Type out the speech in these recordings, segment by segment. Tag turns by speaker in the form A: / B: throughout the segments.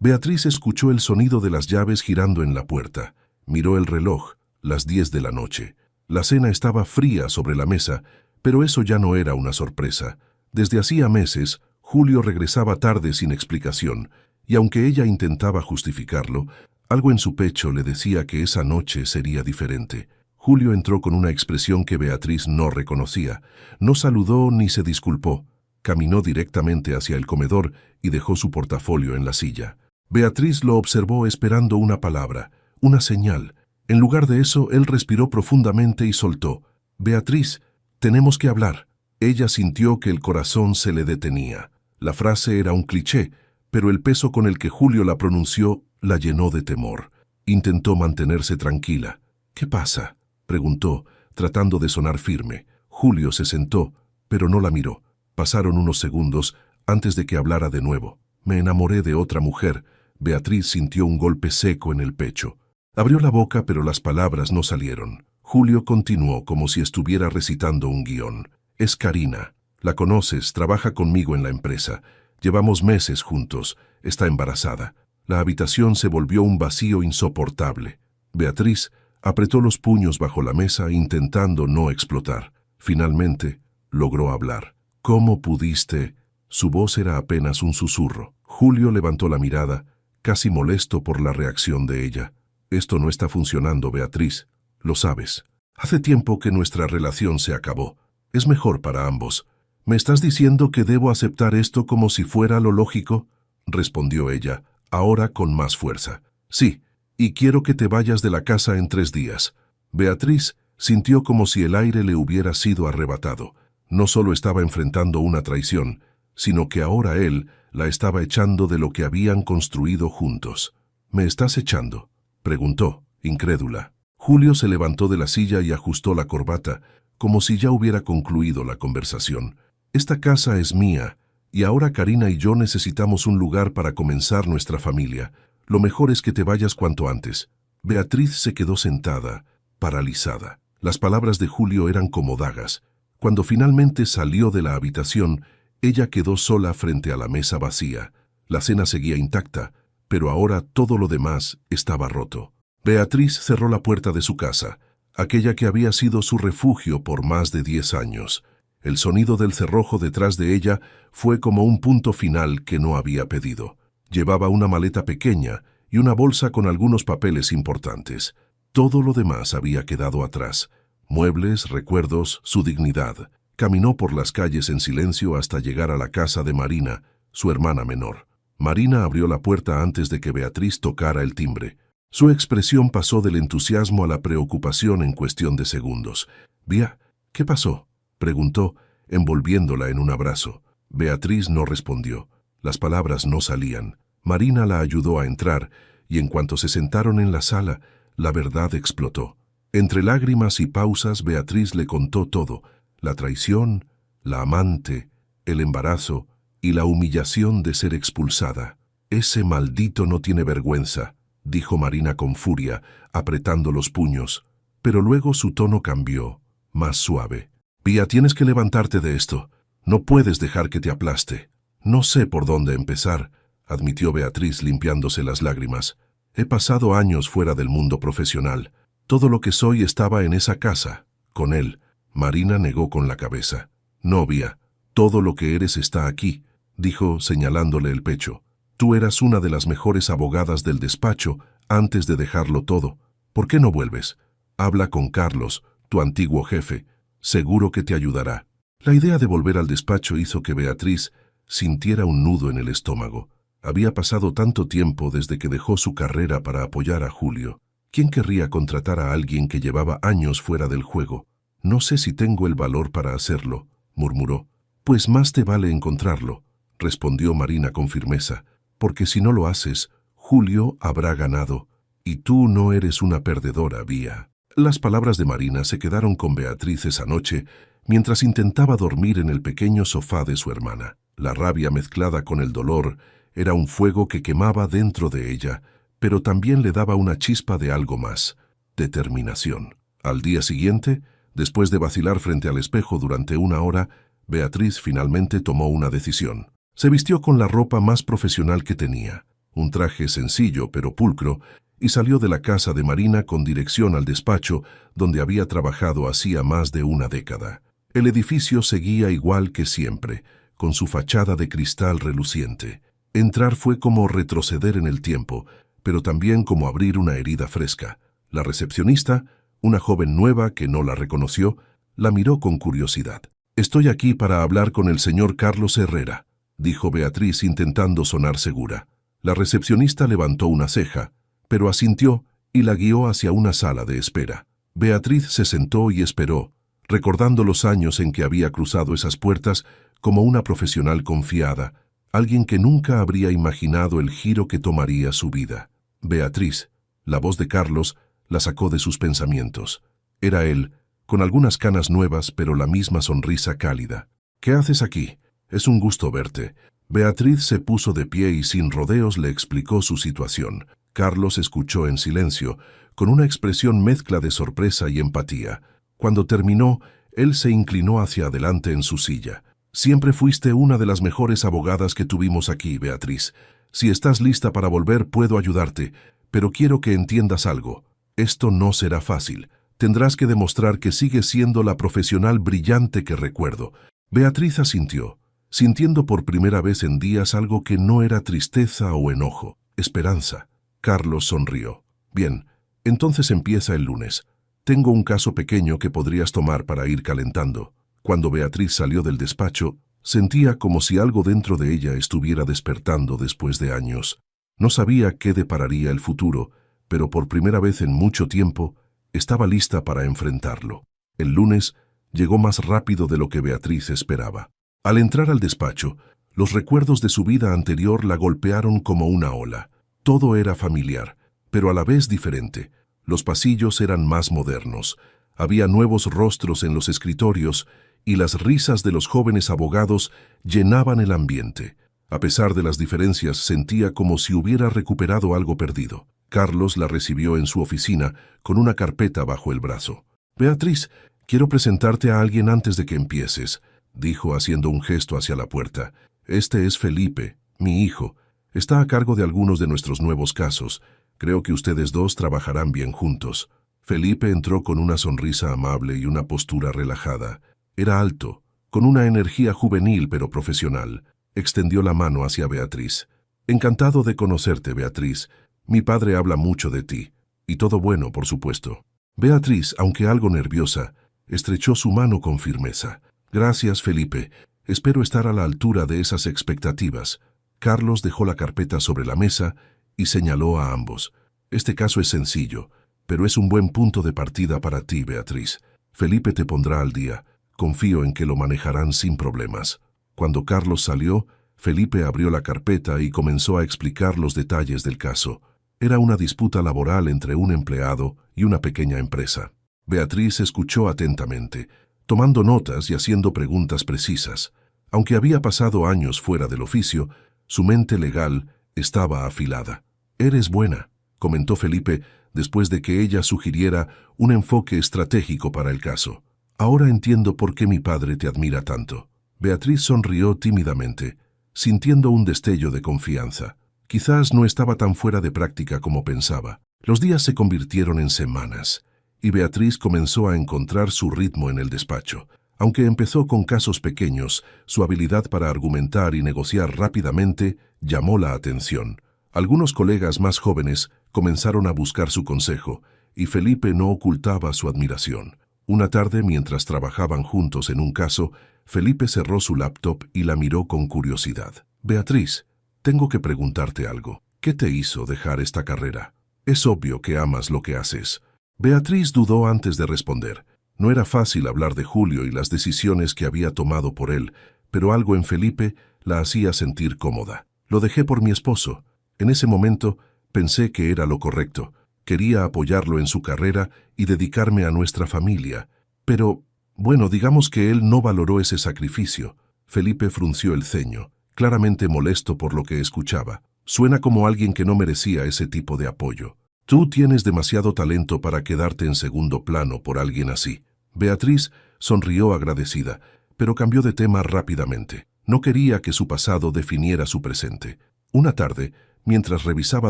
A: Beatriz escuchó el sonido de las llaves girando en la puerta. Miró el reloj, las 10 de la noche. La cena estaba fría sobre la mesa, pero eso ya no era una sorpresa. Desde hacía meses, Julio regresaba tarde sin explicación, y aunque ella intentaba justificarlo, algo en su pecho le decía que esa noche sería diferente. Julio entró con una expresión que Beatriz no reconocía. No saludó ni se disculpó. Caminó directamente hacia el comedor y dejó su portafolio en la silla. Beatriz lo observó esperando una palabra, una señal. En lugar de eso, él respiró profundamente y soltó. «Beatriz, tenemos que hablar». Ella sintió que el corazón se le detenía. La frase era un cliché, pero el peso con el que Julio la pronunció la llenó de temor. Intentó mantenerse tranquila. «¿Qué pasa?», preguntó, tratando de sonar firme. Julio se sentó, pero no la miró. Pasaron unos segundos antes de que hablara de nuevo. «Me enamoré de otra mujer». Beatriz sintió un golpe seco en el pecho. Abrió la boca, pero las palabras no salieron. Julio continuó como si estuviera recitando un guión. «Es Karina. La conoces, trabaja conmigo en la empresa. Llevamos meses juntos. Está embarazada». La habitación se volvió un vacío insoportable. Beatriz apretó los puños bajo la mesa intentando no explotar. Finalmente, logró hablar. «¿Cómo pudiste?» Su voz era apenas un susurro. Julio levantó la mirada, casi molesto por la reacción de ella. «Esto no está funcionando, Beatriz. Lo sabes. Hace tiempo que nuestra relación se acabó. Es mejor para ambos. ¿Me estás diciendo que debo aceptar esto como si fuera lo lógico?», respondió ella, ahora con más fuerza. «Sí, y quiero que te vayas de la casa en 3 días». Beatriz sintió como si el aire le hubiera sido arrebatado. No solo estaba enfrentando una traición, sino que ahora él la estaba echando de lo que habían construido juntos. «¿Me estás echando?», preguntó, incrédula. Julio se levantó de la silla y ajustó la corbata, como si ya hubiera concluido la conversación. «Esta casa es mía, y ahora Karina y yo necesitamos un lugar para comenzar nuestra familia. Lo mejor es que te vayas cuanto antes». Beatriz se quedó sentada, paralizada. Las palabras de Julio eran como dagas. Cuando finalmente salió de la habitación, ella quedó sola frente a la mesa vacía. La cena seguía intacta, pero ahora todo lo demás estaba roto. Beatriz cerró la puerta de su casa, aquella que había sido su refugio por más de 10 años. El sonido del cerrojo detrás de ella fue como un punto final que no había pedido. Llevaba una maleta pequeña y una bolsa con algunos papeles importantes. Todo lo demás había quedado atrás. Muebles, recuerdos, su dignidad. Caminó por las calles en silencio hasta llegar a la casa de Marina, su hermana menor. Marina abrió la puerta antes de que Beatriz tocara el timbre. Su expresión pasó del entusiasmo a la preocupación en cuestión de segundos. «Bea, ¿qué pasó?», preguntó, envolviéndola en un abrazo. Beatriz no respondió. Las palabras no salían. Marina la ayudó a entrar, y en cuanto se sentaron en la sala, la verdad explotó. Entre lágrimas y pausas, Beatriz le contó todo: la traición, la amante, el embarazo y la humillación de ser expulsada. «Ese maldito no tiene vergüenza», dijo Marina con furia, apretando los puños. Pero luego su tono cambió, más suave. «Bea, tienes que levantarte de esto. No puedes dejar que te aplaste». «No sé por dónde empezar», admitió Beatriz limpiándose las lágrimas. «He pasado años fuera del mundo profesional. Todo lo que soy estaba en esa casa, con él». Marina negó con la cabeza. «No, Bea, todo lo que eres está aquí», dijo señalándole el pecho. «Tú eras una de las mejores abogadas del despacho antes de dejarlo todo. ¿Por qué no vuelves? Habla con Carlos, tu antiguo jefe. Seguro que te ayudará». La idea de volver al despacho hizo que Beatriz sintiera un nudo en el estómago. Había pasado tanto tiempo desde que dejó su carrera para apoyar a Julio. ¿Quién querría contratar a alguien que llevaba años fuera del juego? «No sé si tengo el valor para hacerlo», murmuró. «Pues más te vale encontrarlo», respondió Marina con firmeza, «porque si no lo haces, Julio habrá ganado, y tú no eres una perdedora, Bea». Las palabras de Marina se quedaron con Beatriz esa noche mientras intentaba dormir en el pequeño sofá de su hermana. La rabia mezclada con el dolor era un fuego que quemaba dentro de ella, pero también le daba una chispa de algo más: determinación. Al día siguiente, después de vacilar frente al espejo durante 1 hora, Beatriz finalmente tomó una decisión. Se vistió con la ropa más profesional que tenía. un traje sencillo pero pulcro, y salió de la casa de Marina con dirección al despacho donde había trabajado hacía más de una década. El edificio seguía igual que siempre, con su fachada de cristal reluciente. Entrar fue como retroceder en el tiempo, pero también como abrir una herida fresca. La recepcionista, una joven nueva que no la reconoció, la miró con curiosidad. «Estoy aquí para hablar con el señor Carlos Herrera», dijo Beatriz intentando sonar segura. La recepcionista levantó una ceja, pero asintió y la guió hacia una sala de espera. Beatriz se sentó y esperó, recordando los años en que había cruzado esas puertas como una profesional confiada, alguien que nunca habría imaginado el giro que tomaría su vida. Beatriz, la voz de Carlos, la sacó de sus pensamientos. Era él, con algunas canas nuevas pero la misma sonrisa cálida. «¿Qué haces aquí? Es un gusto verte». Beatriz se puso de pie y sin rodeos le explicó su situación. Carlos escuchó en silencio, con una expresión mezcla de sorpresa y empatía. Cuando terminó, él se inclinó hacia adelante en su silla. «Siempre fuiste una de las mejores abogadas que tuvimos aquí, Beatriz. Si estás lista para volver, puedo ayudarte, pero quiero que entiendas algo. Esto no será fácil. Tendrás que demostrar que sigues siendo la profesional brillante que recuerdo». Beatriz asintió, sintiendo por primera vez en días algo que no era tristeza o enojo, esperanza. Carlos sonrió. «Bien, entonces empieza el lunes. Tengo un caso pequeño que podrías tomar para ir calentando». Cuando Beatriz salió del despacho, sentía como si algo dentro de ella estuviera despertando después de años. No sabía qué depararía el futuro, pero por primera vez en mucho tiempo, estaba lista para enfrentarlo. El lunes llegó más rápido de lo que Beatriz esperaba. Al entrar al despacho, los recuerdos de su vida anterior la golpearon como una ola. Todo era familiar, pero a la vez diferente. Los pasillos eran más modernos. Había nuevos rostros en los escritorios y las risas de los jóvenes abogados llenaban el ambiente. A pesar de las diferencias, sentía como si hubiera recuperado algo perdido. Carlos la recibió en su oficina con una carpeta bajo el brazo. «Beatriz, quiero presentarte a alguien antes de que empieces», dijo haciendo un gesto hacia la puerta. «Este es Felipe, mi hijo. Está a cargo de algunos de nuestros nuevos casos. Creo que ustedes dos trabajarán bien juntos». Felipe entró con una sonrisa amable y una postura relajada. Era alto, con una energía juvenil pero profesional. Extendió la mano hacia Beatriz. «Encantado de conocerte, Beatriz. Mi padre habla mucho de ti. Y todo bueno, por supuesto». Beatriz, aunque algo nerviosa, estrechó su mano con firmeza. «Gracias, Felipe. Espero estar a la altura de esas expectativas». Carlos dejó la carpeta sobre la mesa y señaló a ambos. «Este caso es sencillo, pero es un buen punto de partida para ti, Beatriz. Felipe te pondrá al día. Confío en que lo manejarán sin problemas». Cuando Carlos salió, Felipe abrió la carpeta y comenzó a explicar los detalles del caso. Era una disputa laboral entre un empleado y una pequeña empresa. Beatriz escuchó atentamente, tomando notas y haciendo preguntas precisas. Aunque había pasado años fuera del oficio, su mente legal estaba afilada. «Eres buena», comentó Felipe después de que ella sugiriera un enfoque estratégico para el caso. «Ahora entiendo por qué mi padre te admira tanto». Beatriz sonrió tímidamente, sintiendo un destello de confianza. Quizás no estaba tan fuera de práctica como pensaba. Los días se convirtieron en semanas, y Beatriz comenzó a encontrar su ritmo en el despacho. Aunque empezó con casos pequeños, su habilidad para argumentar y negociar rápidamente llamó la atención. Algunos colegas más jóvenes comenzaron a buscar su consejo, y Felipe no ocultaba su admiración. Una tarde, mientras trabajaban juntos en un caso, Felipe cerró su laptop y la miró con curiosidad. «Beatriz, tengo que preguntarte algo. ¿Qué te hizo dejar esta carrera? Es obvio que amas lo que haces». Beatriz dudó antes de responder. No era fácil hablar de Julio y las decisiones que había tomado por él, pero algo en Felipe la hacía sentir cómoda. «Lo dejé por mi esposo. En ese momento pensé que era lo correcto. Quería apoyarlo en su carrera y dedicarme a nuestra familia. Pero, bueno, digamos que él no valoró ese sacrificio». Felipe frunció el ceño, claramente molesto por lo que escuchaba. «Suena como alguien que no merecía ese tipo de apoyo. Tú tienes demasiado talento para quedarte en segundo plano por alguien así». Beatriz sonrió agradecida, pero cambió de tema rápidamente. No quería que su pasado definiera su presente. Una tarde, Mientras revisaba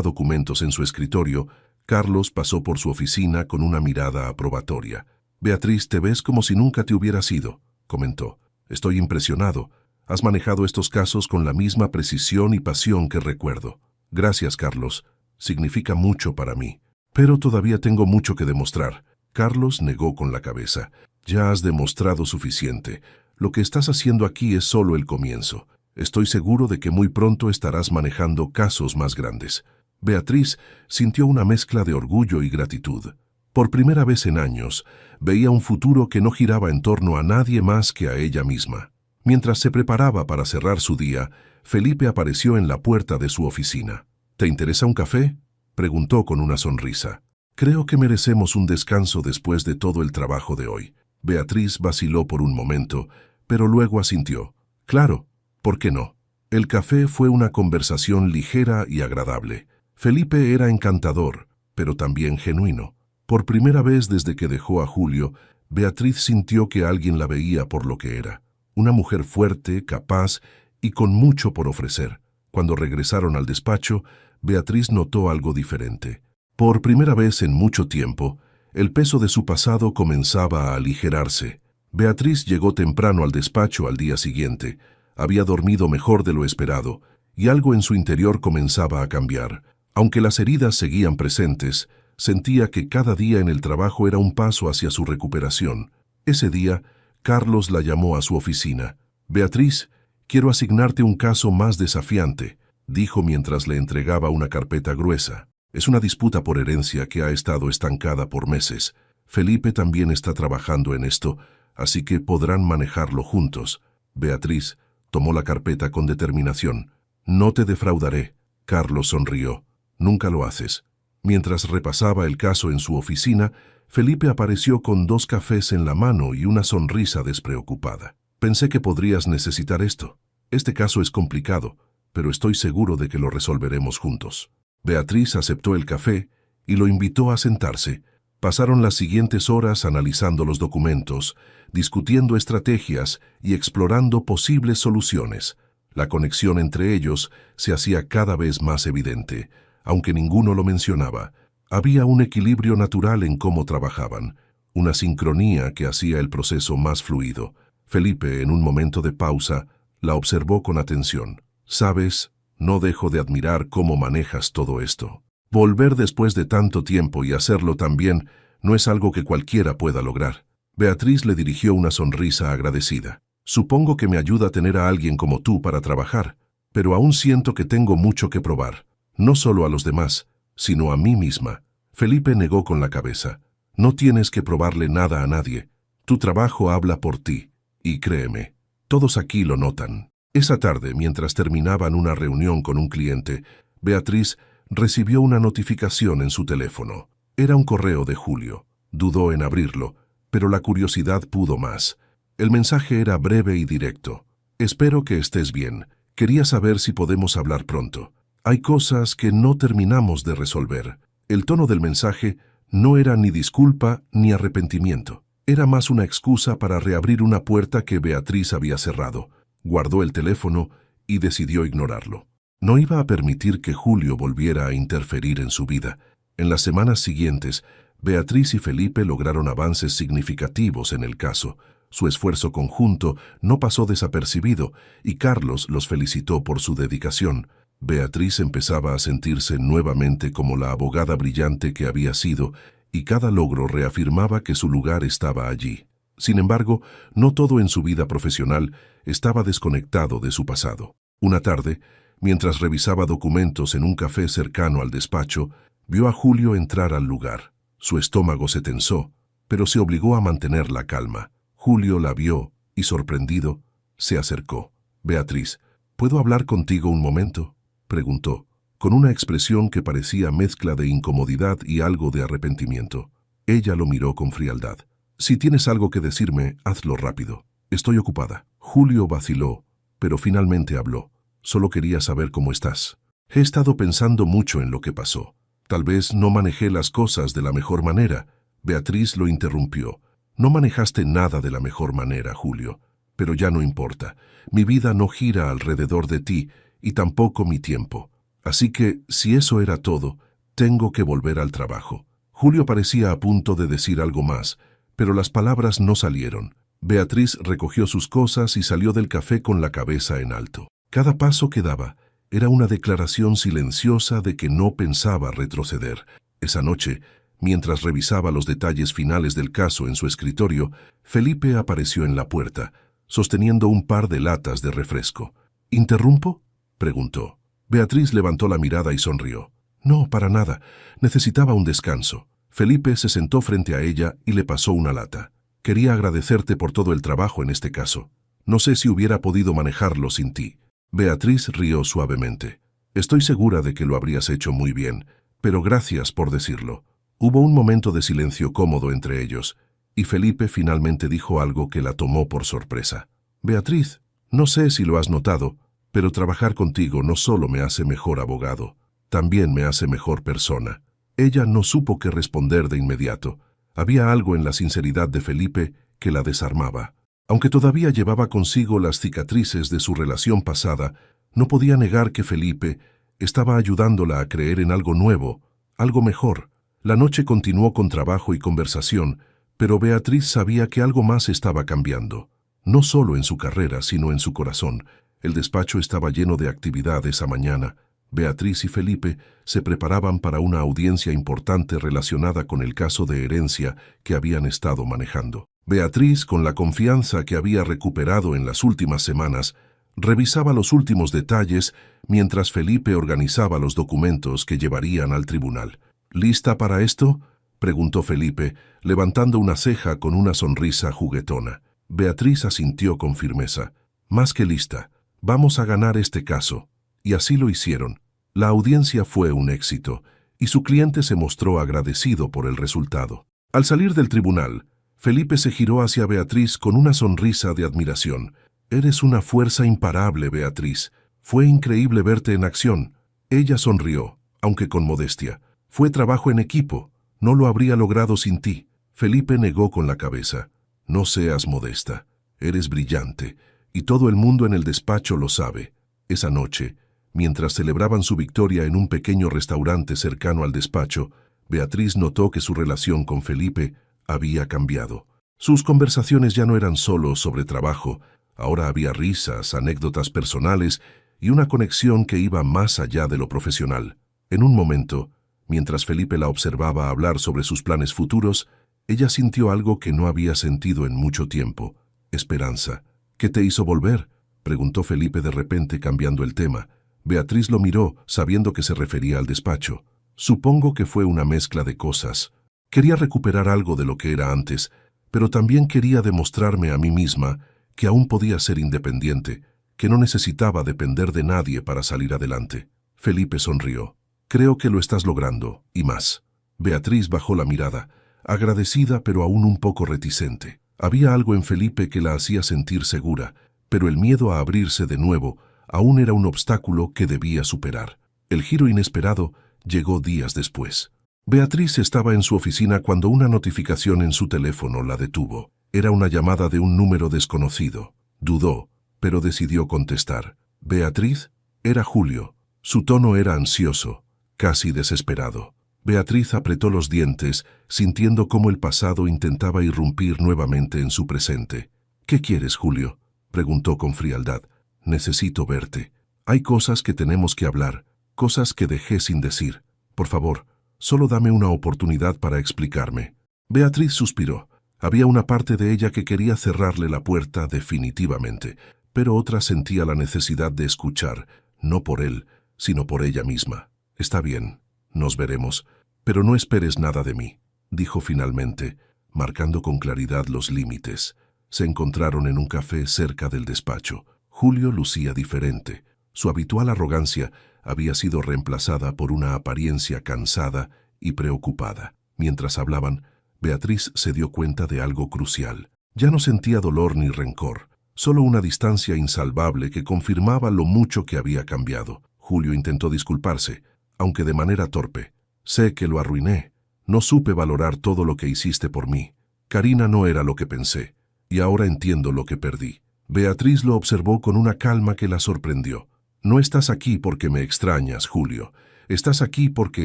A: documentos en su escritorio, Carlos pasó por su oficina con una mirada aprobatoria. «Beatriz, te ves como si nunca te hubieras ido», comentó. «Estoy impresionado. Has manejado estos casos con la misma precisión y pasión que recuerdo». «Gracias, Carlos. Significa mucho para mí. Pero todavía tengo mucho que demostrar». Carlos negó con la cabeza. «Ya has demostrado suficiente. Lo que estás haciendo aquí es solo el comienzo. Estoy seguro de que muy pronto estarás manejando casos más grandes». Beatriz sintió una mezcla de orgullo y gratitud. Por primera vez en años, veía un futuro que no giraba en torno a nadie más que a ella misma. Mientras se preparaba para cerrar su día, Felipe apareció en la puerta de su oficina. «¿Te interesa un café?», preguntó con una sonrisa. «Creo que merecemos un descanso después de todo el trabajo de hoy». Beatriz vaciló por un momento, pero luego asintió. «Claro, ¿por qué no?». El café fue una conversación ligera y agradable. Felipe era encantador, pero también genuino. Por primera vez desde que dejó a Julio, Beatriz sintió que alguien la veía por lo que era. Una mujer fuerte, capaz y con mucho por ofrecer. Cuando regresaron al despacho, Beatriz notó algo diferente. Por primera vez en mucho tiempo, el peso de su pasado comenzaba a aligerarse. Beatriz llegó temprano al despacho al día siguiente. Había dormido mejor de lo esperado, y algo en su interior comenzaba a cambiar. Aunque las heridas seguían presentes, sentía que cada día en el trabajo era un paso hacia su recuperación. Ese día, Carlos la llamó a su oficina. «Beatriz, quiero asignarte un caso más desafiante», dijo mientras le entregaba una carpeta gruesa. «Es una disputa por herencia que ha estado estancada por meses. Felipe también está trabajando en esto, así que podrán manejarlo juntos». Beatriz tomó la carpeta con determinación. «No te defraudaré», Carlos sonrió. «Nunca lo haces». Mientras repasaba el caso en su oficina, Felipe apareció con 2 cafés en la mano y una sonrisa despreocupada. «Pensé que podrías necesitar esto. Este caso es complicado, pero estoy seguro de que lo resolveremos juntos». Beatriz aceptó el café y lo invitó a sentarse. Pasaron las siguientes horas analizando los documentos, discutiendo estrategias y explorando posibles soluciones. La conexión entre ellos se hacía cada vez más evidente, aunque ninguno lo mencionaba. Había un equilibrio natural en cómo trabajaban, una sincronía que hacía el proceso más fluido. Felipe, en un momento de pausa, la observó con atención. «Sabes, no dejo de admirar cómo manejas todo esto. Volver después de tanto tiempo y hacerlo tan bien no es algo que cualquiera pueda lograr». Beatriz le dirigió una sonrisa agradecida. «Supongo que me ayuda a tener a alguien como tú para trabajar, pero aún siento que tengo mucho que probar. No solo a los demás, sino a mí misma». Felipe negó con la cabeza. «No tienes que probarle nada a nadie. Tu trabajo habla por ti. Y créeme, todos aquí lo notan». Esa tarde, mientras terminaban una reunión con un cliente, Beatriz recibió una notificación en su teléfono. Era un correo de Julio. Dudó en abrirlo, pero la curiosidad pudo más. El mensaje era breve y directo. «Espero que estés bien. Quería saber si podemos hablar pronto. Hay cosas que no terminamos de resolver». El tono del mensaje no era ni disculpa ni arrepentimiento. Era más una excusa para reabrir una puerta que Beatriz había cerrado. Guardó el teléfono y decidió ignorarlo. No iba a permitir que Julio volviera a interferir en su vida. En las semanas siguientes, Beatriz y Felipe lograron avances significativos en el caso. Su esfuerzo conjunto no pasó desapercibido y Carlos los felicitó por su dedicación. Beatriz empezaba a sentirse nuevamente como la abogada brillante que había sido, y cada logro reafirmaba que su lugar estaba allí. Sin embargo, no todo en su vida profesional estaba desconectado de su pasado. Una tarde, mientras revisaba documentos en un café cercano al despacho, vio a Julio entrar al lugar. Su estómago se tensó, pero se obligó a mantener la calma. Julio la vio y, sorprendido, se acercó. «Beatriz, ¿puedo hablar contigo un momento?», preguntó, con una expresión que parecía mezcla de incomodidad y algo de arrepentimiento. Ella lo miró con frialdad. «Si tienes algo que decirme, hazlo rápido. Estoy ocupada». Julio vaciló, pero finalmente habló. «Solo quería saber cómo estás. He estado pensando mucho en lo que pasó. Tal vez no manejé las cosas de la mejor manera». Beatriz lo interrumpió. «No manejaste nada de la mejor manera, Julio. Pero ya no importa. Mi vida no gira alrededor de ti, y tampoco mi tiempo. Así que, si eso era todo, tengo que volver al trabajo. Julio parecía a punto de decir algo más, pero las palabras no salieron. Beatriz recogió sus cosas y salió del café con la cabeza en alto. Cada paso que daba era una declaración silenciosa de que no pensaba retroceder. Esa noche, mientras revisaba los detalles finales del caso en su escritorio, Felipe apareció en la puerta, sosteniendo un par de latas de refresco. ¿Interrumpo?, preguntó. Beatriz levantó la mirada y sonrió. No, para nada. Necesitaba un descanso. Felipe se sentó frente a ella y le pasó una lata. Quería agradecerte por todo el trabajo en este caso. No sé si hubiera podido manejarlo sin ti. Beatriz rió suavemente. Estoy segura de que lo habrías hecho muy bien, pero gracias por decirlo. Hubo un momento de silencio cómodo entre ellos, y Felipe finalmente dijo algo que la tomó por sorpresa. Beatriz, no sé si lo has notado, pero trabajar contigo no solo me hace mejor abogado, también me hace mejor persona. Ella no supo qué responder de inmediato. Había algo en la sinceridad de Felipe que la desarmaba. Aunque todavía llevaba consigo las cicatrices de su relación pasada, no podía negar que Felipe estaba ayudándola a creer en algo nuevo, algo mejor. La noche continuó con trabajo y conversación, pero Beatriz sabía que algo más estaba cambiando. No solo en su carrera, sino en su corazón. El despacho estaba lleno de actividad esa mañana. Beatriz y Felipe se preparaban para una audiencia importante relacionada con el caso de herencia que habían estado manejando. Beatriz, con la confianza que había recuperado en las últimas semanas, revisaba los últimos detalles mientras Felipe organizaba los documentos que llevarían al tribunal. ¿Lista para esto?, preguntó Felipe, levantando una ceja con una sonrisa juguetona. Beatriz asintió con firmeza. Más que lista. Vamos a ganar este caso. Y así lo hicieron. La audiencia fue un éxito, y su cliente se mostró agradecido por el resultado. Al salir del tribunal, Felipe se giró hacia Beatriz con una sonrisa de admiración. Eres una fuerza imparable, Beatriz. Fue increíble verte en acción. Ella sonrió, aunque con modestia. Fue trabajo en equipo. No lo habría logrado sin ti. Felipe negó con la cabeza. No seas modesta. Eres brillante, y todo el mundo en el despacho lo sabe. Esa noche, mientras celebraban su victoria en un pequeño restaurante cercano al despacho, Beatriz notó que su relación con Felipe había cambiado. Sus conversaciones ya no eran solo sobre trabajo, ahora había risas, anécdotas personales y una conexión que iba más allá de lo profesional. En un momento, mientras Felipe la observaba hablar sobre sus planes futuros, ella sintió algo que no había sentido en mucho tiempo: esperanza. ¿Qué te hizo volver?, preguntó Felipe de repente, cambiando el tema. Beatriz lo miró, sabiendo que se refería al despacho. Supongo que fue una mezcla de cosas. Quería recuperar algo de lo que era antes, pero también quería demostrarme a mí misma que aún podía ser independiente, que no necesitaba depender de nadie para salir adelante. Felipe sonrió. Creo que lo estás logrando, y más. Beatriz bajó la mirada, agradecida pero aún un poco reticente. Había algo en Felipe que la hacía sentir segura, pero el miedo a abrirse de nuevo aún era un obstáculo que debía superar. El giro inesperado llegó días después. Beatriz estaba en su oficina cuando una notificación en su teléfono la detuvo. Era una llamada de un número desconocido. Dudó, pero decidió contestar. ¿Beatriz? Era Julio. Su tono era ansioso, casi desesperado. Beatriz apretó los dientes, sintiendo cómo el pasado intentaba irrumpir nuevamente en su presente. ¿Qué quieres, Julio?, preguntó con frialdad. Necesito verte. Hay cosas que tenemos que hablar, cosas que dejé sin decir. Por favor, solo dame una oportunidad para explicarme. Beatriz suspiró. Había una parte de ella que quería cerrarle la puerta definitivamente, pero otra sentía la necesidad de escuchar, no por él, sino por ella misma. Está bien, nos veremos, pero no esperes nada de mí, dijo finalmente, marcando con claridad los límites. Se encontraron en un café cerca del despacho. Julio lucía diferente. Su habitual arrogancia había sido reemplazada por una apariencia cansada y preocupada. Mientras hablaban, Beatriz se dio cuenta de algo crucial. Ya no sentía dolor ni rencor, solo una distancia insalvable que confirmaba lo mucho que había cambiado. Julio intentó disculparse, aunque de manera torpe. Sé que lo arruiné. No supe valorar todo lo que hiciste por mí. Karina no era lo que pensé, y ahora entiendo lo que perdí. Beatriz lo observó con una calma que la sorprendió. No estás aquí porque me extrañas, Julio. Estás aquí porque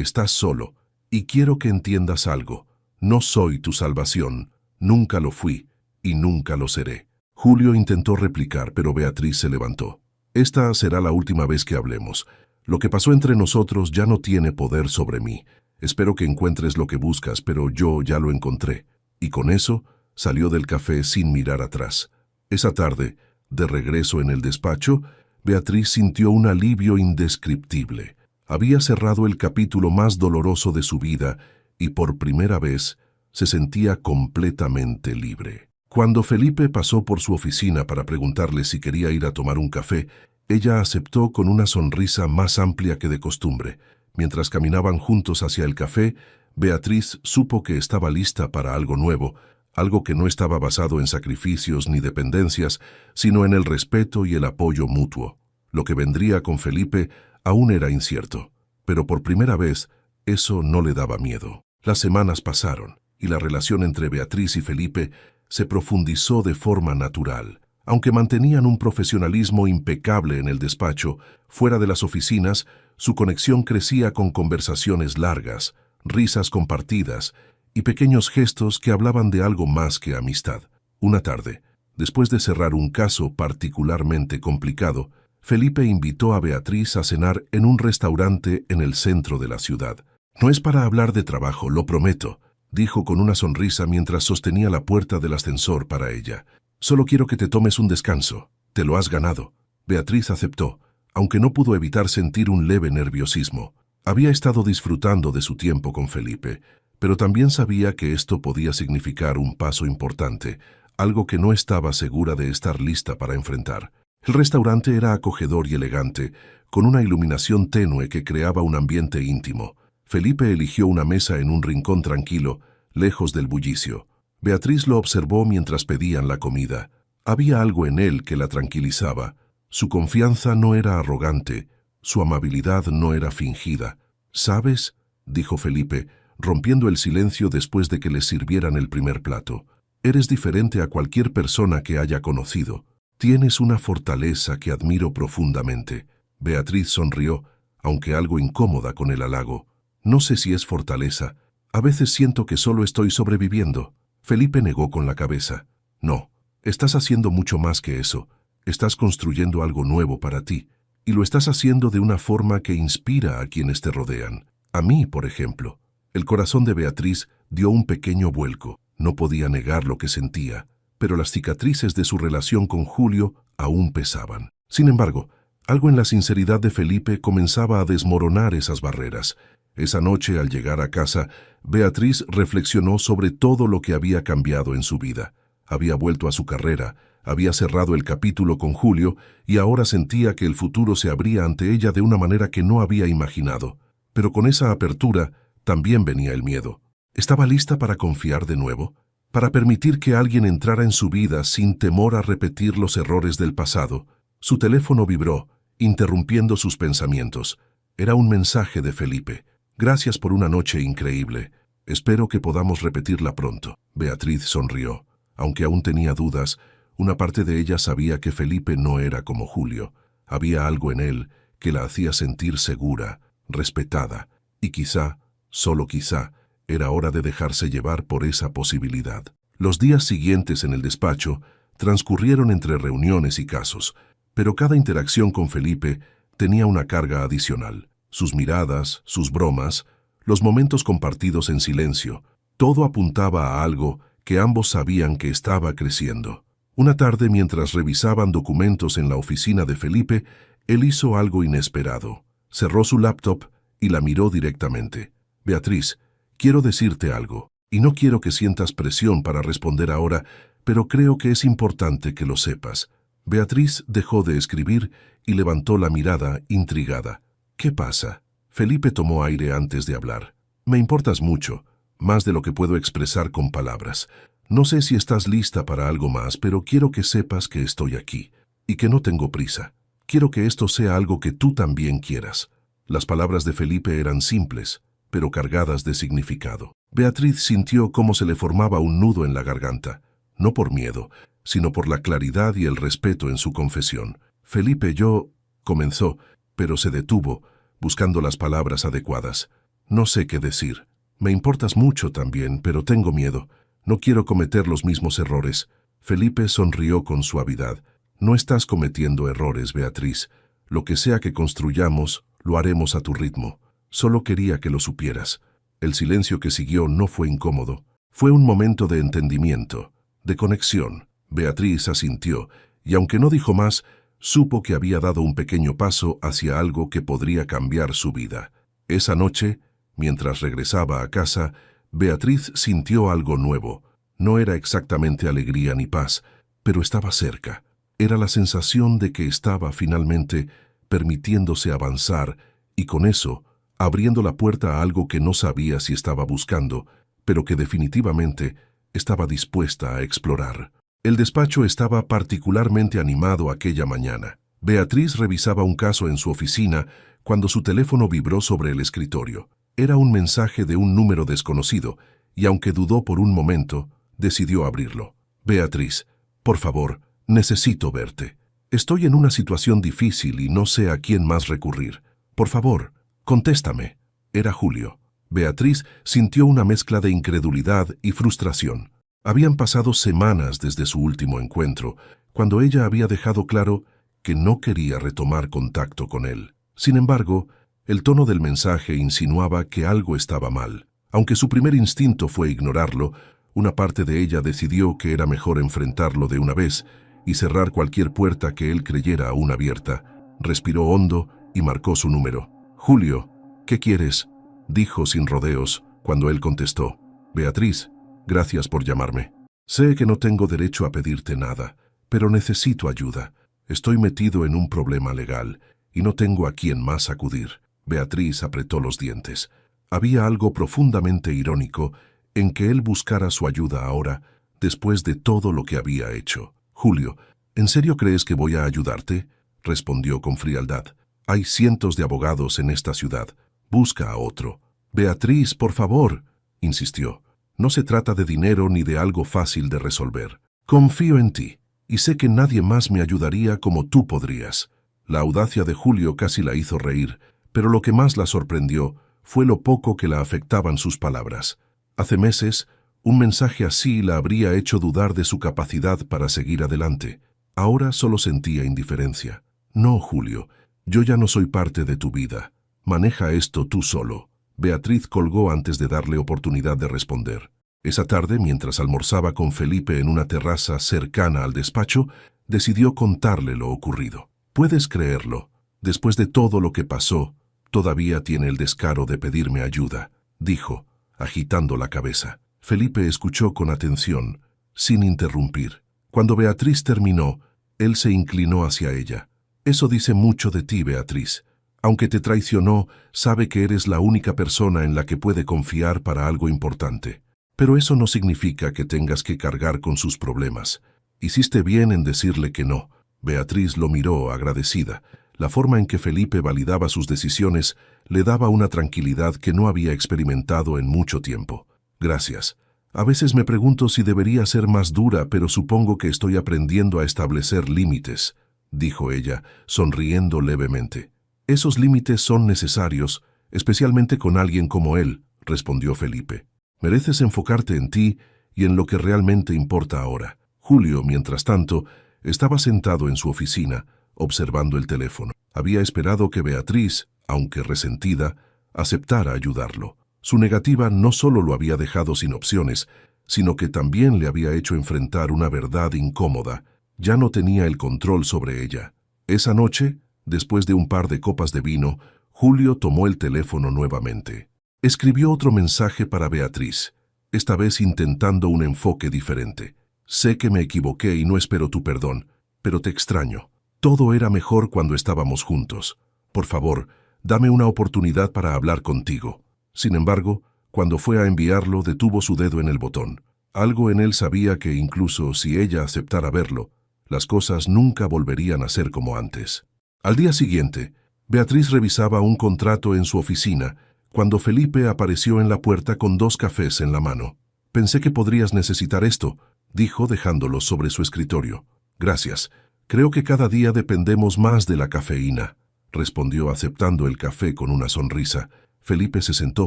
A: estás solo. Y quiero que entiendas algo. No soy tu salvación. Nunca lo fui y nunca lo seré. Julio intentó replicar, pero Beatriz se levantó. Esta será la última vez que hablemos. Lo que pasó entre nosotros ya no tiene poder sobre mí. Espero que encuentres lo que buscas, pero yo ya lo encontré. Y con eso, salió del café sin mirar atrás. Esa tarde, de regreso en el despacho, Beatriz sintió un alivio indescriptible. Había cerrado el capítulo más doloroso de su vida y por primera vez se sentía completamente libre. Cuando Felipe pasó por su oficina para preguntarle si quería ir a tomar un café, ella aceptó con una sonrisa más amplia que de costumbre. Mientras caminaban juntos hacia el café, Beatriz supo que estaba lista para algo nuevo, algo que no estaba basado en sacrificios ni dependencias, sino en el respeto y el apoyo mutuo. Lo que vendría con Felipe aún era incierto, pero por primera vez eso no le daba miedo. Las semanas pasaron y la relación entre Beatriz y Felipe se profundizó de forma natural. Aunque mantenían un profesionalismo impecable en el despacho, fuera de las oficinas, su conexión crecía con conversaciones largas, risas compartidas y pequeños gestos que hablaban de algo más que amistad. Una tarde, después de cerrar un caso particularmente complicado, Felipe invitó a Beatriz a cenar en un restaurante en el centro de la ciudad. «No es para hablar de trabajo, lo prometo», dijo con una sonrisa mientras sostenía la puerta del ascensor para ella. «Solo quiero que te tomes un descanso. Te lo has ganado». Beatriz aceptó, aunque no pudo evitar sentir un leve nerviosismo. Había estado disfrutando de su tiempo con Felipe, pero también sabía que esto podía significar un paso importante, algo que no estaba segura de estar lista para enfrentar. El restaurante era acogedor y elegante, con una iluminación tenue que creaba un ambiente íntimo. Felipe eligió una mesa en un rincón tranquilo, lejos del bullicio. Beatriz lo observó mientras pedían la comida. Había algo en él que la tranquilizaba. Su confianza no era arrogante, su amabilidad no era fingida. «¿Sabes?», dijo Felipe, rompiendo el silencio después de que les sirvieran el primer plato. «Eres diferente a cualquier persona que haya conocido. Tienes una fortaleza que admiro profundamente». Beatriz sonrió, aunque algo incómoda con el halago. «No sé si es fortaleza. A veces siento que solo estoy sobreviviendo». Felipe negó con la cabeza. «No, estás haciendo mucho más que eso. Estás construyendo algo nuevo para ti, y lo estás haciendo de una forma que inspira a quienes te rodean. A mí, por ejemplo». El corazón de Beatriz dio un pequeño vuelco. No podía negar lo que sentía, pero las cicatrices de su relación con Julio aún pesaban. Sin embargo, algo en la sinceridad de Felipe comenzaba a desmoronar esas barreras. Esa noche, al llegar a casa, Beatriz reflexionó sobre todo lo que había cambiado en su vida. Había vuelto a su carrera, había cerrado el capítulo con Julio y ahora sentía que el futuro se abría ante ella de una manera que no había imaginado. Pero con esa apertura también venía el miedo. ¿Estaba lista para confiar de nuevo? ¿Para permitir que alguien entrara en su vida sin temor a repetir los errores del pasado? Su teléfono vibró, interrumpiendo sus pensamientos. Era un mensaje de Felipe. «Gracias por una noche increíble. Espero que podamos repetirla pronto». Beatriz sonrió. Aunque aún tenía dudas, una parte de ella sabía que Felipe no era como Julio. Había algo en él que la hacía sentir segura, respetada, y quizá, solo quizá, era hora de dejarse llevar por esa posibilidad. Los días siguientes en el despacho transcurrieron entre reuniones y casos, pero cada interacción con Felipe tenía una carga adicional. Sus miradas, sus bromas, los momentos compartidos en silencio, todo apuntaba a algo que ambos sabían que estaba creciendo. Una tarde, mientras revisaban documentos en la oficina de Felipe, él hizo algo inesperado. Cerró su laptop y la miró directamente. «Beatriz, quiero decirte algo, y no quiero que sientas presión para responder ahora, pero creo que es importante que lo sepas». Beatriz dejó de escribir y levantó la mirada, intrigada. «¿Qué pasa?». Felipe tomó aire antes de hablar. «Me importas mucho, más de lo que puedo expresar con palabras. No sé si estás lista para algo más, pero quiero que sepas que estoy aquí, y que no tengo prisa. Quiero que esto sea algo que tú también quieras». Las palabras de Felipe eran simples, pero cargadas de significado. Beatriz sintió cómo se le formaba un nudo en la garganta, no por miedo, sino por la claridad y el respeto en su confesión. «Felipe, yo comenzó, pero se detuvo, buscando las palabras adecuadas. No sé qué decir. Me importas mucho también, pero tengo miedo. No quiero cometer los mismos errores. Felipe sonrió con suavidad. No estás cometiendo errores, Beatriz. Lo que sea que construyamos, lo haremos a tu ritmo. Solo quería que lo supieras. El silencio que siguió no fue incómodo. Fue un momento de entendimiento, de conexión. Beatriz asintió, y aunque no dijo más, supo que había dado un pequeño paso hacia algo que podría cambiar su vida. Esa noche, mientras regresaba a casa, Beatriz sintió algo nuevo. No era exactamente alegría ni paz, pero estaba cerca. Era la sensación de que estaba finalmente permitiéndose avanzar y con eso abriendo la puerta a algo que no sabía si estaba buscando, pero que definitivamente estaba dispuesta a explorar. El despacho estaba particularmente animado aquella mañana. Beatriz revisaba un caso en su oficina cuando su teléfono vibró sobre el escritorio. Era un mensaje de un número desconocido, y aunque dudó por un momento, decidió abrirlo. Beatriz, por favor, necesito verte. Estoy en una situación difícil y no sé a quién más recurrir. Por favor, contéstame. Era Julio. Beatriz sintió una mezcla de incredulidad y frustración. Habían pasado semanas desde su último encuentro, cuando ella había dejado claro que no quería retomar contacto con él. Sin embargo, el tono del mensaje insinuaba que algo estaba mal. Aunque su primer instinto fue ignorarlo, una parte de ella decidió que era mejor enfrentarlo de una vez y cerrar cualquier puerta que él creyera aún abierta. Respiró hondo y marcó su número. «Julio, ¿qué quieres?», dijo sin rodeos cuando él contestó. «Beatriz, gracias por llamarme. Sé que no tengo derecho a pedirte nada, pero necesito ayuda. Estoy metido en un problema legal y no tengo a quién más acudir». Beatriz apretó los dientes. Había algo profundamente irónico en que él buscara su ayuda ahora, después de todo lo que había hecho. «Julio, ¿en serio crees que voy a ayudarte?», respondió con frialdad. «Hay cientos de abogados en esta ciudad. Busca a otro». «Beatriz, por favor», insistió. «No se trata de dinero ni de algo fácil de resolver. Confío en ti, y sé que nadie más me ayudaría como tú podrías». La audacia de Julio casi la hizo reír, pero lo que más la sorprendió fue lo poco que la afectaban sus palabras. Hace meses, un mensaje así la habría hecho dudar de su capacidad para seguir adelante. Ahora solo sentía indiferencia. «No, Julio, yo ya no soy parte de tu vida. Maneja esto tú solo». Beatriz colgó antes de darle oportunidad de responder. Esa tarde, mientras almorzaba con Felipe en una terraza cercana al despacho, decidió contarle lo ocurrido. «Puedes creerlo. Después de todo lo que pasó, todavía tiene el descaro de pedirme ayuda», dijo, agitando la cabeza. Felipe escuchó con atención, sin interrumpir. Cuando Beatriz terminó, él se inclinó hacia ella. «Eso dice mucho de ti, Beatriz. Aunque te traicionó, sabe que eres la única persona en la que puede confiar para algo importante. Pero eso no significa que tengas que cargar con sus problemas. Hiciste bien en decirle que no». Beatriz lo miró agradecida. La forma en que Felipe validaba sus decisiones le daba una tranquilidad que no había experimentado en mucho tiempo. «Gracias. A veces me pregunto si debería ser más dura, pero supongo que estoy aprendiendo a establecer límites», dijo ella, sonriendo levemente. «Esos límites son necesarios, especialmente con alguien como él», respondió Felipe. «Mereces enfocarte en ti y en lo que realmente importa ahora». Julio, mientras tanto, estaba sentado en su oficina, observando el teléfono. Había esperado que Beatriz, aunque resentida, aceptara ayudarlo. Su negativa no solo lo había dejado sin opciones, sino que también le había hecho enfrentar una verdad incómoda. Ya no tenía el control sobre ella. Esa noche, después de un par de copas de vino, Julio tomó el teléfono nuevamente. Escribió otro mensaje para Beatriz, esta vez intentando un enfoque diferente. «Sé que me equivoqué y no espero tu perdón, pero te extraño. Todo era mejor cuando estábamos juntos. Por favor, dame una oportunidad para hablar contigo». Sin embargo, cuando fue a enviarlo, detuvo su dedo en el botón. Algo en él sabía que incluso si ella aceptara verlo, las cosas nunca volverían a ser como antes. Al día siguiente, Beatriz revisaba un contrato en su oficina cuando Felipe apareció en la puerta con 2 cafés en la mano. «Pensé que podrías necesitar esto», dijo dejándolo sobre su escritorio. «Gracias. Creo que cada día dependemos más de la cafeína, respondió aceptando el café con una sonrisa. Felipe se sentó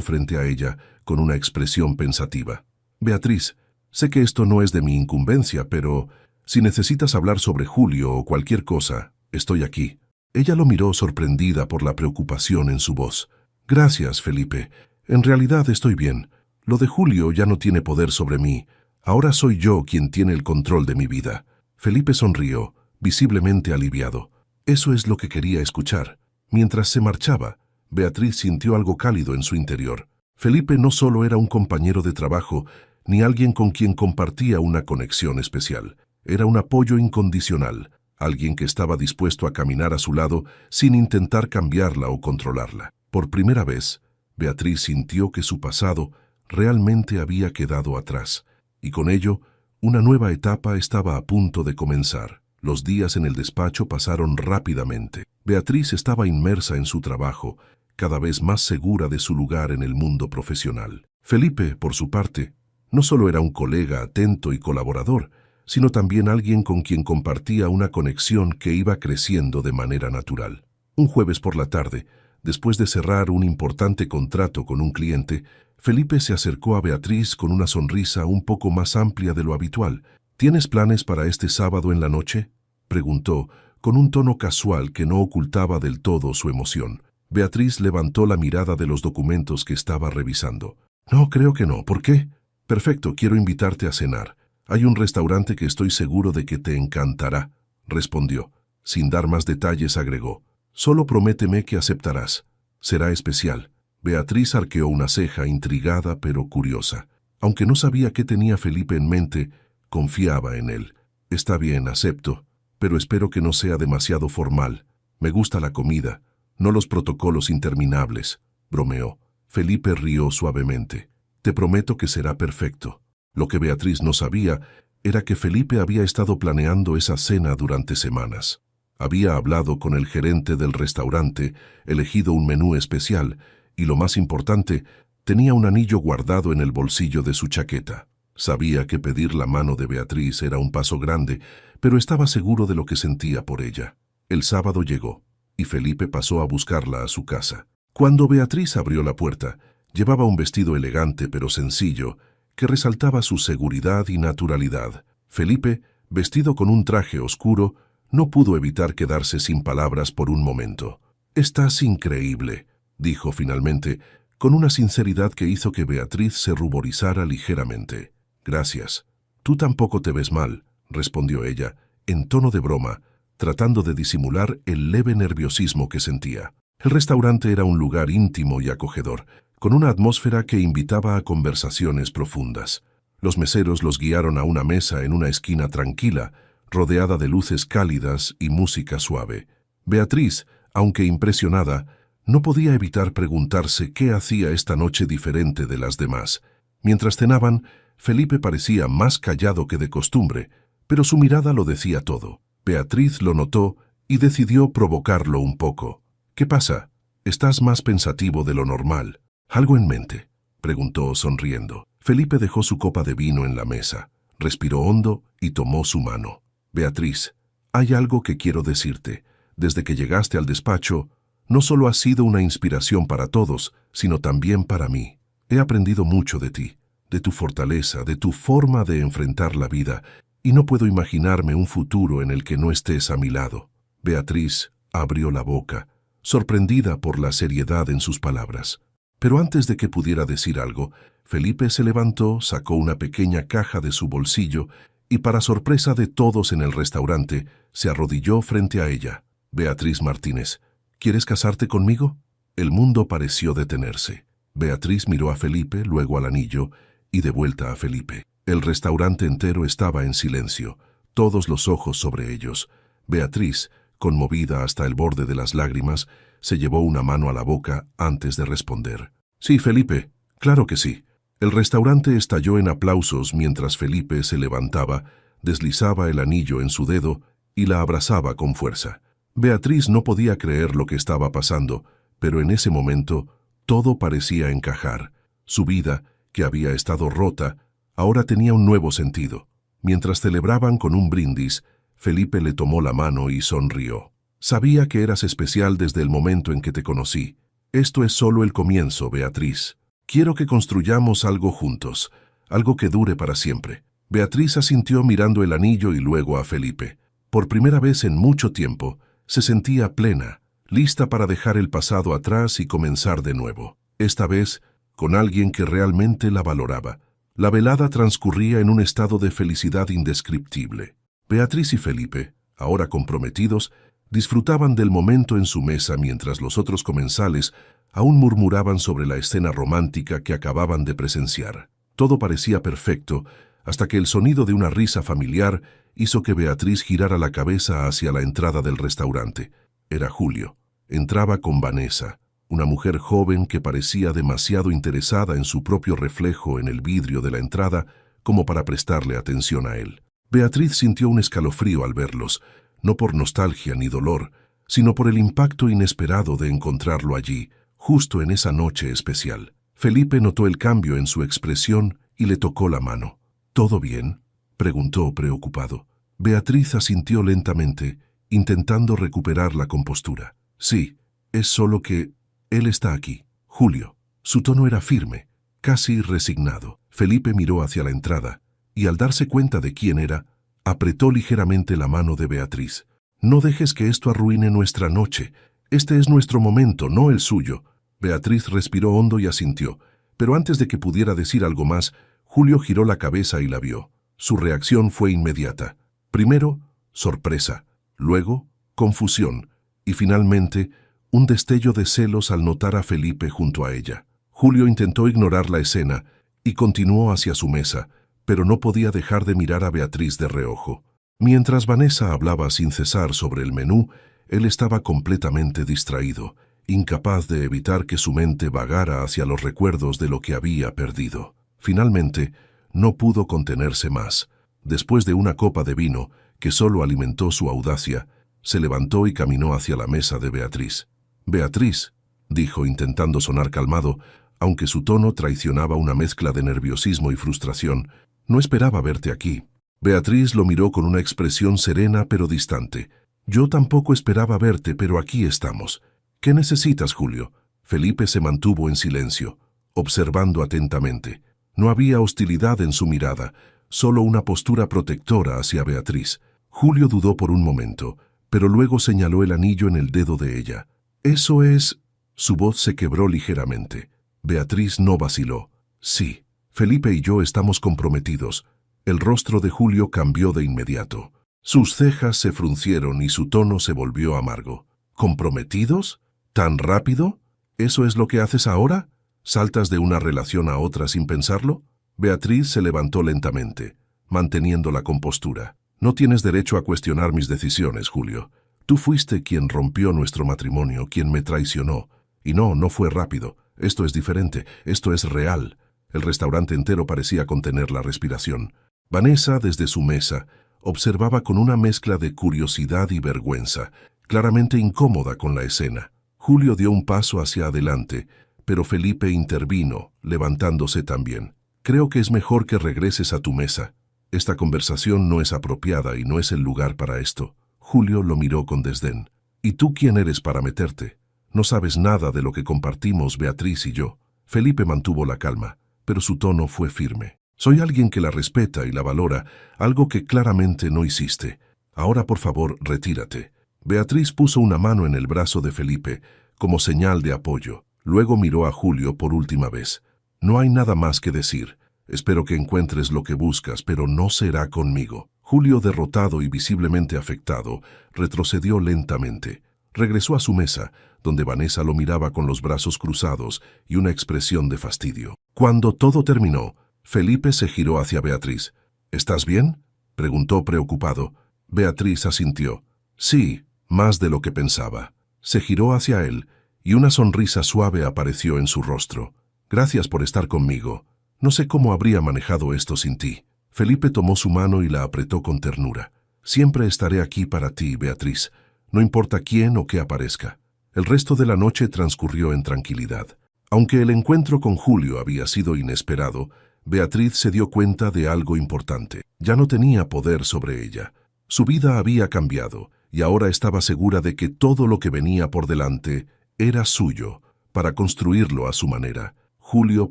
A: frente a ella con una expresión pensativa. Beatriz, sé que esto no es de mi incumbencia, pero si necesitas hablar sobre Julio o cualquier cosa, estoy aquí. Ella lo miró sorprendida por la preocupación en su voz. Gracias, Felipe. En realidad estoy bien. Lo de Julio ya no tiene poder sobre mí. Ahora soy yo quien tiene el control de mi vida. Felipe sonrió, visiblemente aliviado. Eso es lo que quería escuchar. Mientras se marchaba, Beatriz sintió algo cálido en su interior. Felipe no solo era un compañero de trabajo, ni alguien con quien compartía una conexión especial. Era un apoyo incondicional, alguien que estaba dispuesto a caminar a su lado sin intentar cambiarla o controlarla. Por primera vez, Beatriz sintió que su pasado realmente había quedado atrás, y con ello, una nueva etapa estaba a punto de comenzar. Los días en el despacho pasaron rápidamente. Beatriz estaba inmersa en su trabajo, cada vez más segura de su lugar en el mundo profesional. Felipe, por su parte, no solo era un colega atento y colaborador, sino también alguien con quien compartía una conexión que iba creciendo de manera natural. Un jueves por la tarde, después de cerrar un importante contrato con un cliente, Felipe se acercó a Beatriz con una sonrisa un poco más amplia de lo habitual. ¿Tienes planes para este sábado en la noche?, preguntó, con un tono casual que no ocultaba del todo su emoción. Beatriz levantó la mirada de los documentos que estaba revisando. No, creo que no. ¿Por qué? Perfecto, quiero invitarte a cenar. Hay un restaurante que estoy seguro de que te encantará, respondió. Sin dar más detalles agregó. Solo prométeme que aceptarás. Será especial. Beatriz arqueó una ceja intrigada pero curiosa. Aunque no sabía qué tenía Felipe en mente, confiaba en él. Está bien, acepto, pero espero que no sea demasiado formal. Me gusta la comida, no los protocolos interminables, bromeó. Felipe rió suavemente. Te prometo que será perfecto. Lo que Beatriz no sabía era que Felipe había estado planeando esa cena durante semanas. Había hablado con el gerente del restaurante, elegido un menú especial, y lo más importante, tenía un anillo guardado en el bolsillo de su chaqueta. Sabía que pedir la mano de Beatriz era un paso grande, pero estaba seguro de lo que sentía por ella. El sábado llegó, y Felipe pasó a buscarla a su casa. Cuando Beatriz abrió la puerta, llevaba un vestido elegante pero sencillo, que resaltaba su seguridad y naturalidad. Felipe, vestido con un traje oscuro, no pudo evitar quedarse sin palabras por un momento. «Estás increíble», dijo finalmente, con una sinceridad que hizo que Beatriz se ruborizara ligeramente. «Gracias. Tú tampoco te ves mal», respondió ella, en tono de broma, tratando de disimular el leve nerviosismo que sentía. El restaurante era un lugar íntimo y acogedor, con una atmósfera que invitaba a conversaciones profundas. Los meseros los guiaron a una mesa en una esquina tranquila, rodeada de luces cálidas y música suave. Beatriz, aunque impresionada, no podía evitar preguntarse qué hacía esta noche diferente de las demás. Mientras cenaban, Felipe parecía más callado que de costumbre, pero su mirada lo decía todo. Beatriz lo notó y decidió provocarlo un poco. «¿Qué pasa? Estás más pensativo de lo normal. ¿Algo en mente?», preguntó sonriendo. Felipe dejó su copa de vino en la mesa, respiró hondo y tomó su mano. «Beatriz, hay algo que quiero decirte. Desde que llegaste al despacho, no solo has sido una inspiración para todos, sino también para mí. He aprendido mucho de ti, de tu fortaleza, de tu forma de enfrentar la vida, y no puedo imaginarme un futuro en el que no estés a mi lado». Beatriz abrió la boca, sorprendida por la seriedad en sus palabras. Pero antes de que pudiera decir algo, Felipe se levantó, sacó una pequeña caja de su bolsillo y, para sorpresa de todos en el restaurante, se arrodilló frente a ella. «Beatriz Martínez, ¿quieres casarte conmigo?». El mundo pareció detenerse. Beatriz miró a Felipe, luego al anillo, y de vuelta a Felipe. El restaurante entero estaba en silencio, todos los ojos sobre ellos. Beatriz, conmovida hasta el borde de las lágrimas, se llevó una mano a la boca antes de responder. «Sí, Felipe, claro que sí». El restaurante estalló en aplausos mientras Felipe se levantaba, deslizaba el anillo en su dedo y la abrazaba con fuerza. Beatriz no podía creer lo que estaba pasando, pero en ese momento todo parecía encajar. Su vida, que había estado rota, ahora tenía un nuevo sentido. Mientras celebraban con un brindis, Felipe le tomó la mano y sonrió. Sabía que eras especial desde el momento en que te conocí. Esto es solo el comienzo, Beatriz. Quiero que construyamos algo juntos, algo que dure para siempre. Beatriz asintió mirando el anillo y luego a Felipe. Por primera vez en mucho tiempo, se sentía plena, lista para dejar el pasado atrás y comenzar de nuevo. Esta vez, con alguien que realmente la valoraba. La velada transcurría en un estado de felicidad indescriptible. Beatriz y Felipe, ahora comprometidos, disfrutaban del momento en su mesa mientras los otros comensales aún murmuraban sobre la escena romántica que acababan de presenciar. Todo parecía perfecto, hasta que el sonido de una risa familiar hizo que Beatriz girara la cabeza hacia la entrada del restaurante. Era Julio. Entraba con Vanessa, una mujer joven que parecía demasiado interesada en su propio reflejo en el vidrio de la entrada como para prestarle atención a él. Beatriz sintió un escalofrío al verlos, no por nostalgia ni dolor, sino por el impacto inesperado de encontrarlo allí, justo en esa noche especial. Felipe notó el cambio en su expresión y le tocó la mano. ¿Todo bien?, preguntó preocupado. Beatriz asintió lentamente, intentando recuperar la compostura. Sí, es solo que él está aquí, Julio. Su tono era firme, casi resignado. Felipe miró hacia la entrada y al darse cuenta de quién era, apretó ligeramente la mano de Beatriz. No dejes que esto arruine nuestra noche. Este es nuestro momento, no el suyo. Beatriz respiró hondo y asintió, pero antes de que pudiera decir algo más, Julio giró la cabeza y la vio. Su reacción fue inmediata. Primero, sorpresa, luego, confusión, y finalmente, un destello de celos al notar a Felipe junto a ella. Julio intentó ignorar la escena y continuó hacia su mesa, pero no podía dejar de mirar a Beatriz de reojo. Mientras Vanessa hablaba sin cesar sobre el menú, él estaba completamente distraído, incapaz de evitar que su mente vagara hacia los recuerdos de lo que había perdido. Finalmente, no pudo contenerse más. Después de una copa de vino, que solo alimentó su audacia, se levantó y caminó hacia la mesa de Beatriz. «Beatriz», dijo intentando sonar calmado, aunque su tono traicionaba una mezcla de nerviosismo y frustración, «no esperaba verte aquí». Beatriz lo miró con una expresión serena pero distante. «Yo tampoco esperaba verte, pero aquí estamos. ¿Qué necesitas, Julio?». Felipe se mantuvo en silencio, observando atentamente. No había hostilidad en su mirada, solo una postura protectora hacia Beatriz. Julio dudó por un momento, pero luego señaló el anillo en el dedo de ella. «Eso es...». Su voz se quebró ligeramente. Beatriz no vaciló. «Sí, Felipe y yo estamos comprometidos». El rostro de Julio cambió de inmediato. Sus cejas se fruncieron y su tono se volvió amargo. «¿Comprometidos? ¿Tan rápido? ¿Eso es lo que haces ahora? ¿Saltas de una relación a otra sin pensarlo?». Beatriz se levantó lentamente, manteniendo la compostura. «No tienes derecho a cuestionar mis decisiones, Julio. Tú fuiste quien rompió nuestro matrimonio, quien me traicionó. Y no fue rápido. Esto es diferente, esto es real». El restaurante entero parecía contener la respiración. Vanessa, desde su mesa, observaba con una mezcla de curiosidad y vergüenza, claramente incómoda con la escena. Julio dio un paso hacia adelante, pero Felipe intervino, levantándose también. «Creo que es mejor que regreses a tu mesa. Esta conversación no es apropiada y no es el lugar para esto». Julio lo miró con desdén. «¿Y tú quién eres para meterte? No sabes nada de lo que compartimos Beatriz y yo». Felipe mantuvo la calma, pero su tono fue firme. «Soy alguien que la respeta y la valora, algo que claramente no hiciste. Ahora, por favor, retírate». Beatriz puso una mano en el brazo de Felipe, como señal de apoyo. Luego miró a Julio por última vez. «No hay nada más que decir. Espero que encuentres lo que buscas, pero no será conmigo». Julio, derrotado y visiblemente afectado, retrocedió lentamente. Regresó a su mesa, donde Vanessa lo miraba con los brazos cruzados y una expresión de fastidio. Cuando todo terminó, Felipe se giró hacia Beatriz. «¿Estás bien?», preguntó preocupado. Beatriz asintió. «Sí, más de lo que pensaba». Se giró hacia él y una sonrisa suave apareció en su rostro. «Gracias por estar conmigo. No sé cómo habría manejado esto sin ti». Felipe tomó su mano y la apretó con ternura. «Siempre estaré aquí para ti, Beatriz, no importa quién o qué aparezca». El resto de la noche transcurrió en tranquilidad. Aunque el encuentro con Julio había sido inesperado, Beatriz se dio cuenta de algo importante. Ya no tenía poder sobre ella. Su vida había cambiado y ahora estaba segura de que todo lo que venía por delante era suyo, para construirlo a su manera. Julio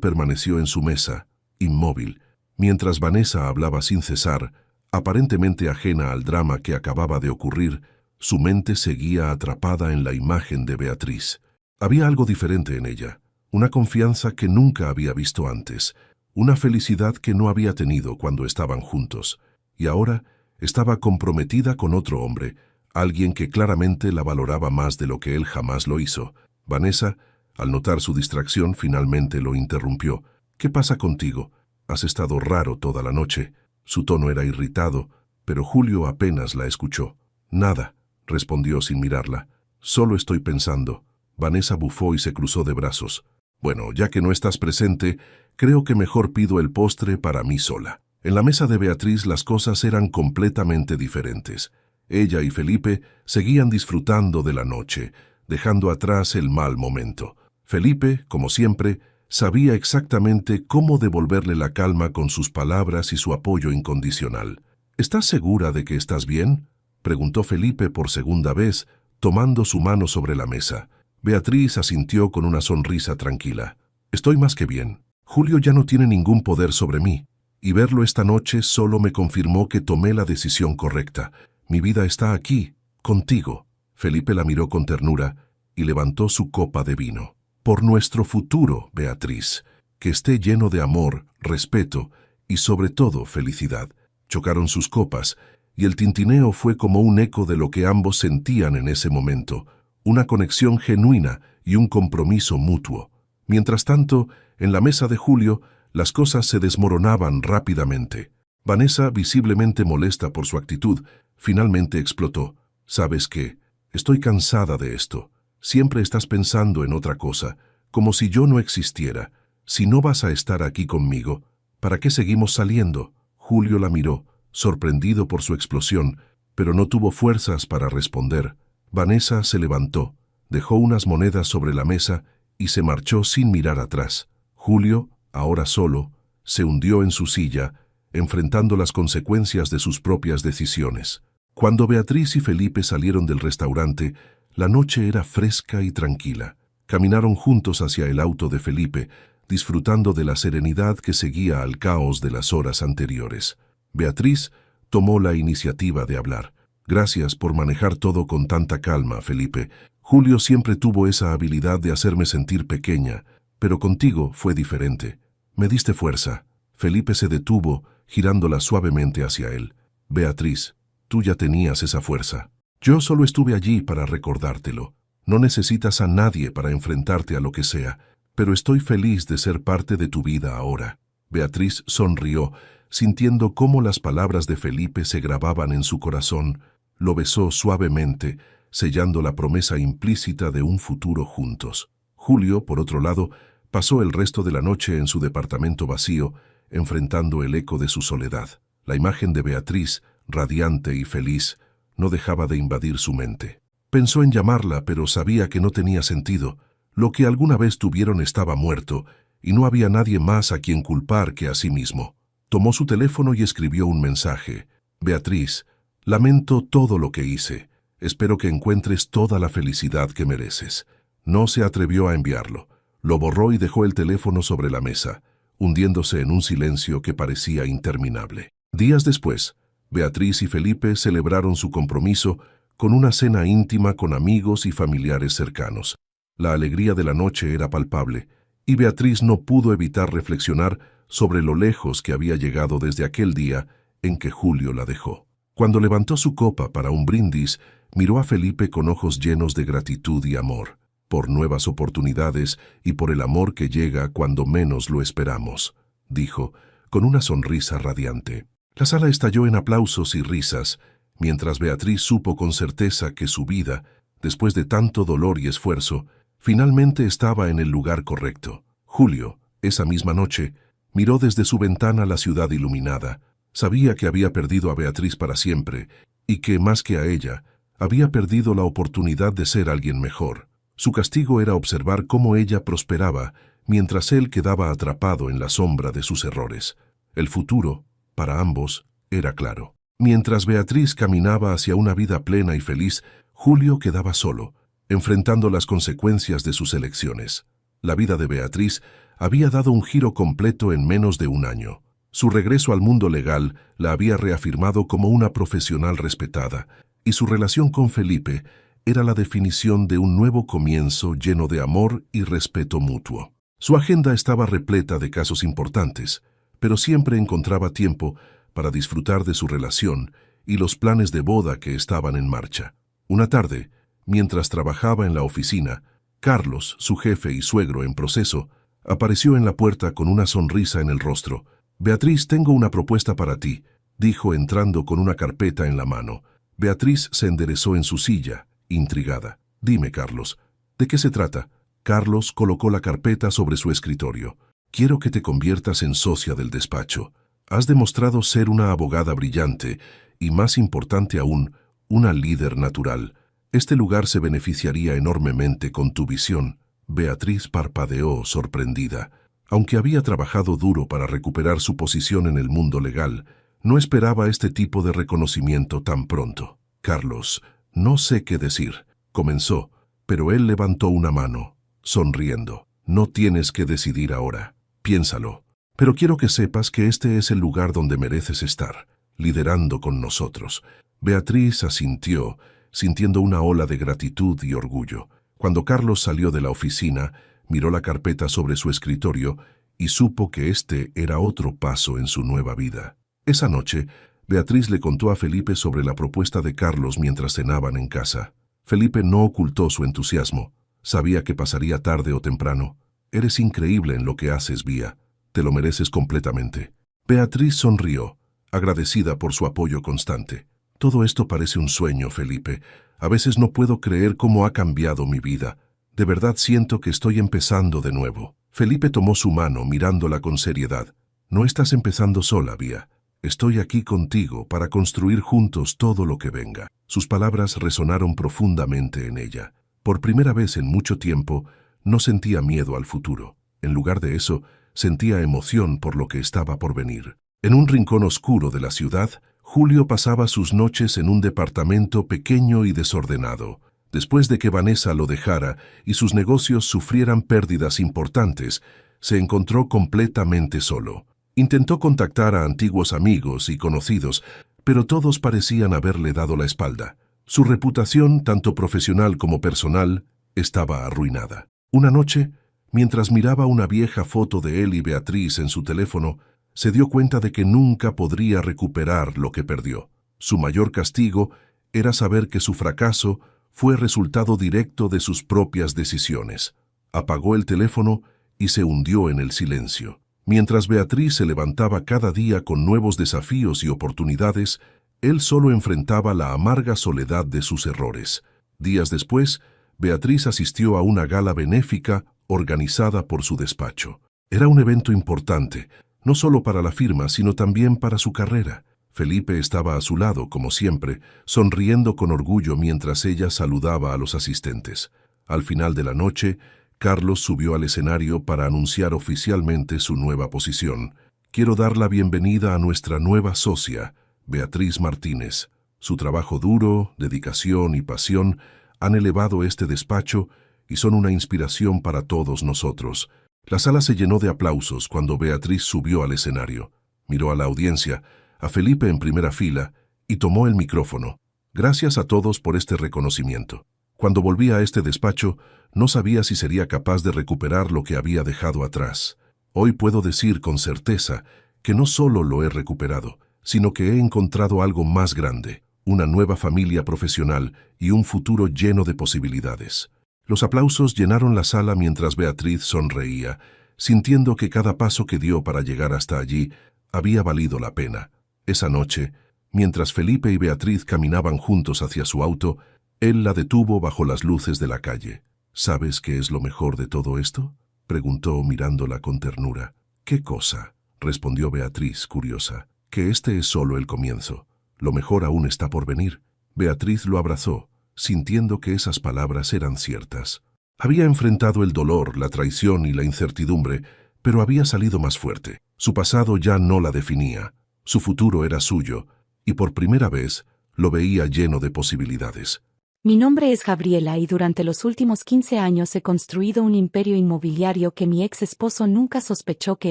A: permaneció en su mesa, inmóvil, mientras Vanessa hablaba sin cesar, aparentemente ajena al drama que acababa de ocurrir. Su mente seguía atrapada en la imagen de Beatriz. Había algo diferente en ella, una confianza que nunca había visto antes, una felicidad que no había tenido cuando estaban juntos, y ahora estaba comprometida con otro hombre, alguien que claramente la valoraba más de lo que él jamás lo hizo. Vanessa, al notar su distracción, finalmente lo interrumpió. «¿Qué pasa contigo? Has estado raro toda la noche». Su tono era irritado, pero Julio apenas la escuchó. «Nada», respondió sin mirarla. «Solo estoy pensando». Vanessa bufó y se cruzó de brazos. «Bueno, ya que no estás presente, creo que mejor pido el postre para mí sola». En la mesa de Beatriz las cosas eran completamente diferentes. Ella y Felipe seguían disfrutando de la noche, dejando atrás el mal momento. Felipe, como siempre, sabía exactamente cómo devolverle la calma con sus palabras y su apoyo incondicional. «¿Estás segura de que estás bien?», preguntó Felipe por segunda vez, tomando su mano sobre la mesa. Beatriz asintió con una sonrisa tranquila. «Estoy más que bien. Julio ya no tiene ningún poder sobre mí, y verlo esta noche solo me confirmó que tomé la decisión correcta. Mi vida está aquí, contigo». Felipe la miró con ternura y levantó su copa de vino. «Por nuestro futuro, Beatriz, que esté lleno de amor, respeto y sobre todo felicidad». Chocaron sus copas y el tintineo fue como un eco de lo que ambos sentían en ese momento, una conexión genuina y un compromiso mutuo. Mientras tanto, en la mesa de Julio, las cosas se desmoronaban rápidamente. Vanessa, visiblemente molesta por su actitud, finalmente explotó. «¿Sabes qué? Estoy cansada de esto. Siempre estás pensando en otra cosa, como si yo no existiera. Si no vas a estar aquí conmigo, ¿para qué seguimos saliendo?». Julio la miró, sorprendido por su explosión, pero no tuvo fuerzas para responder. Vanessa se levantó, dejó unas monedas sobre la mesa y se marchó sin mirar atrás. Julio, ahora solo, se hundió en su silla, enfrentando las consecuencias de sus propias decisiones. Cuando Beatriz y Felipe salieron del restaurante, la noche era fresca y tranquila. Caminaron juntos hacia el auto de Felipe, disfrutando de la serenidad que seguía al caos de las horas anteriores. Beatriz tomó la iniciativa de hablar. «Gracias por manejar todo con tanta calma, Felipe. Julio siempre tuvo esa habilidad de hacerme sentir pequeña, pero contigo fue diferente. Me diste fuerza». Felipe se detuvo, girándola suavemente hacia él. «Beatriz, tú ya tenías esa fuerza. Yo solo estuve allí para recordártelo. No necesitas a nadie para enfrentarte a lo que sea, pero estoy feliz de ser parte de tu vida ahora». Beatriz sonrió, sintiendo cómo las palabras de Felipe se grababan en su corazón. Lo besó suavemente, sellando la promesa implícita de un futuro juntos. Julio, por otro lado, pasó el resto de la noche en su departamento vacío, enfrentando el eco de su soledad. La imagen de Beatriz, radiante y feliz, no dejaba de invadir su mente. Pensó en llamarla, pero sabía que no tenía sentido. Lo que alguna vez tuvieron estaba muerto, y no había nadie más a quien culpar que a sí mismo. Tomó su teléfono y escribió un mensaje. «Beatriz, lamento todo lo que hice. Espero que encuentres toda la felicidad que mereces». No se atrevió a enviarlo. Lo borró y dejó el teléfono sobre la mesa, hundiéndose en un silencio que parecía interminable. Días después, Beatriz y Felipe celebraron su compromiso con una cena íntima con amigos y familiares cercanos. La alegría de la noche era palpable, y Beatriz no pudo evitar reflexionar sobre lo lejos que había llegado desde aquel día en que Julio la dejó. Cuando levantó su copa para un brindis, miró a Felipe con ojos llenos de gratitud y amor, por nuevas oportunidades y por el amor que llega cuando menos lo esperamos, dijo, con una sonrisa radiante. La sala estalló en aplausos y risas, mientras Beatriz supo con certeza que su vida, después de tanto dolor y esfuerzo, finalmente estaba en el lugar correcto. Julio, esa misma noche, miró desde su ventana la ciudad iluminada. Sabía que había perdido a Beatriz para siempre y que, más que a ella, había perdido la oportunidad de ser alguien mejor. Su castigo era observar cómo ella prosperaba mientras él quedaba atrapado en la sombra de sus errores. El futuro, para ambos, era claro. Mientras Beatriz caminaba hacia una vida plena y feliz, Julio quedaba solo, enfrentando las consecuencias de sus elecciones. La vida de Beatriz había dado un giro completo en menos de un año. Su regreso al mundo legal la había reafirmado como una profesional respetada, y su relación con Felipe era la definición de un nuevo comienzo lleno de amor y respeto mutuo. Su agenda estaba repleta de casos importantes, pero siempre encontraba tiempo para disfrutar de su relación y los planes de boda que estaban en marcha. Una tarde, mientras trabajaba en la oficina, Carlos, su jefe y suegro en proceso, apareció en la puerta con una sonrisa en el rostro. «Beatriz, tengo una propuesta para ti», dijo entrando con una carpeta en la mano. Beatriz se enderezó en su silla, intrigada. «Dime, Carlos, ¿de qué se trata?» Carlos colocó la carpeta sobre su escritorio. «Quiero que te conviertas en socia del despacho. Has demostrado ser una abogada brillante y, más importante aún, una líder natural. Este lugar se beneficiaría enormemente con tu visión». Beatriz parpadeó, sorprendida. Aunque había trabajado duro para recuperar su posición en el mundo legal, no esperaba este tipo de reconocimiento tan pronto. «Carlos, no sé qué decir», comenzó, pero él levantó una mano, sonriendo. «No tienes que decidir ahora. Piénsalo. Pero quiero que sepas que este es el lugar donde mereces estar, liderando con nosotros». Beatriz asintió, sintiendo una ola de gratitud y orgullo. Cuando Carlos salió de la oficina, miró la carpeta sobre su escritorio y supo que este era otro paso en su nueva vida. Esa noche, Beatriz le contó a Felipe sobre la propuesta de Carlos mientras cenaban en casa. Felipe no ocultó su entusiasmo. Sabía que pasaría tarde o temprano. «Eres increíble en lo que haces, Bea. Te lo mereces completamente». Beatriz sonrió, agradecida por su apoyo constante. «Todo esto parece un sueño, Felipe. A veces no puedo creer cómo ha cambiado mi vida. De verdad siento que estoy empezando de nuevo». Felipe tomó su mano, mirándola con seriedad. «No estás empezando sola, Bea. Estoy aquí contigo para construir juntos todo lo que venga». Sus palabras resonaron profundamente en ella. Por primera vez en mucho tiempo, no sentía miedo al futuro. En lugar de eso, sentía emoción por lo que estaba por venir. En un rincón oscuro de la ciudad, Julio pasaba sus noches en un departamento pequeño y desordenado. Después de que Vanessa lo dejara y sus negocios sufrieran pérdidas importantes, se encontró completamente solo. Intentó contactar a antiguos amigos y conocidos, pero todos parecían haberle dado la espalda. Su reputación, tanto profesional como personal, estaba arruinada. Una noche, mientras miraba una vieja foto de él y Beatriz en su teléfono, se dio cuenta de que nunca podría recuperar lo que perdió. Su mayor castigo era saber que su fracaso fue resultado directo de sus propias decisiones. Apagó el teléfono y se hundió en el silencio. Mientras Beatriz se levantaba cada día con nuevos desafíos y oportunidades, él solo enfrentaba la amarga soledad de sus errores. Días después, Beatriz asistió a una gala benéfica organizada por su despacho. Era un evento importante, no solo para la firma, sino también para su carrera. Felipe estaba a su lado, como siempre, sonriendo con orgullo mientras ella saludaba a los asistentes. Al final de la noche, Carlos subió al escenario para anunciar oficialmente su nueva posición. «Quiero dar la bienvenida a nuestra nueva socia, Beatriz Martínez. Su trabajo duro, dedicación y pasión han elevado este despacho y son una inspiración para todos nosotros». La sala se llenó de aplausos cuando Beatriz subió al escenario. Miró a la audiencia, a Felipe en primera fila, y tomó el micrófono. «Gracias a todos por este reconocimiento. Cuando volví a este despacho, no sabía si sería capaz de recuperar lo que había dejado atrás. Hoy puedo decir con certeza que no solo lo he recuperado, sino que he encontrado algo más grande, una nueva familia profesional y un futuro lleno de posibilidades». Los aplausos llenaron la sala mientras Beatriz sonreía, sintiendo que cada paso que dio para llegar hasta allí había valido la pena. Esa noche, mientras Felipe y Beatriz caminaban juntos hacia su auto, él la detuvo bajo las luces de la calle. «¿Sabes qué es lo mejor de todo esto?», preguntó mirándola con ternura. «¿Qué cosa?», respondió Beatriz, curiosa. «Que este es solo el comienzo. Lo mejor aún está por venir». Beatriz lo abrazó, sintiendo que esas palabras eran ciertas. Había enfrentado el dolor, la traición y la incertidumbre, pero había salido más fuerte. Su pasado ya no la definía. Su futuro era suyo, y por primera vez lo veía lleno de posibilidades.
B: Mi nombre es Gabriela y durante los últimos 15 años he construido un imperio inmobiliario que mi ex esposo nunca sospechó que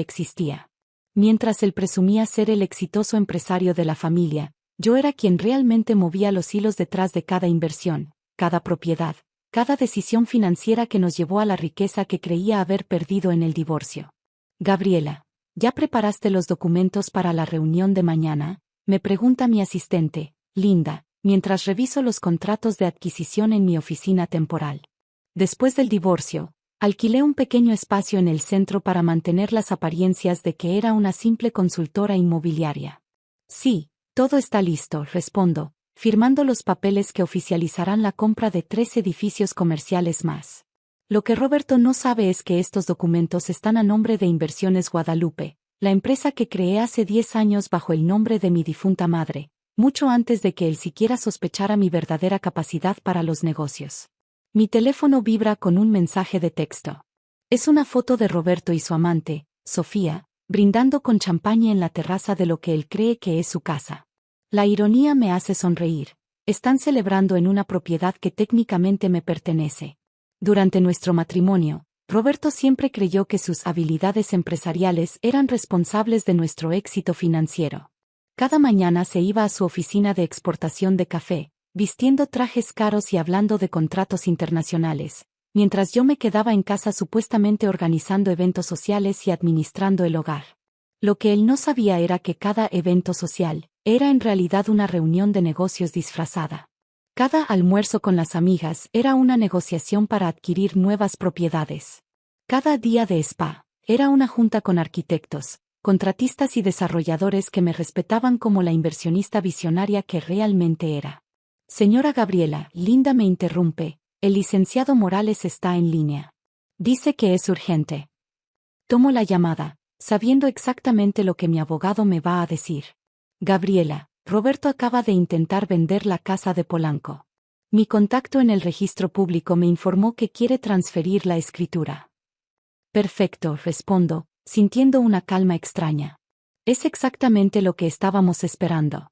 B: existía. Mientras él presumía ser el exitoso empresario de la familia, yo era quien realmente movía los hilos detrás de cada inversión, cada propiedad, cada decisión financiera que nos llevó a la riqueza que creía haber perdido en el divorcio. Gabriela, ¿ya preparaste los documentos para la reunión de mañana?, me pregunta mi asistente, Linda, mientras reviso los contratos de adquisición en mi oficina temporal. Después del divorcio, alquilé un pequeño espacio en el centro para mantener las apariencias de que era una simple consultora inmobiliaria. Sí, todo está listo, respondo, firmando los papeles que oficializarán la compra de 3 edificios comerciales más. Lo que Roberto no sabe es que estos documentos están a nombre de Inversiones Guadalupe, la empresa que creé hace 10 años bajo el nombre de mi difunta madre, mucho antes de que él siquiera sospechara mi verdadera capacidad para los negocios. Mi teléfono vibra con un mensaje de texto. Es una foto de Roberto y su amante, Sofía, brindando con champaña en la terraza de lo que él cree que es su casa. La ironía me hace sonreír. Están celebrando en una propiedad que técnicamente me pertenece. Durante nuestro matrimonio, Roberto siempre creyó que sus habilidades empresariales eran responsables de nuestro éxito financiero. Cada mañana se iba a su oficina de exportación de café, vistiendo trajes caros y hablando de contratos internacionales, mientras yo me quedaba en casa supuestamente organizando eventos sociales y administrando el hogar. Lo que él no sabía era que cada evento social era en realidad una reunión de negocios disfrazada. Cada almuerzo con las amigas era una negociación para adquirir nuevas propiedades. Cada día de spa era una junta con arquitectos, contratistas y desarrolladores que me respetaban como la inversionista visionaria que realmente era. Señora Gabriela, Linda me interrumpe, el licenciado Morales está en línea. Dice que es urgente. Tomo la llamada, sabiendo exactamente lo que mi abogado me va a decir. Gabriela, Roberto acaba de intentar vender la casa de Polanco. Mi contacto en el registro público me informó que quiere transferir la escritura. Perfecto, respondo, sintiendo una calma extraña. Es exactamente lo que estábamos esperando.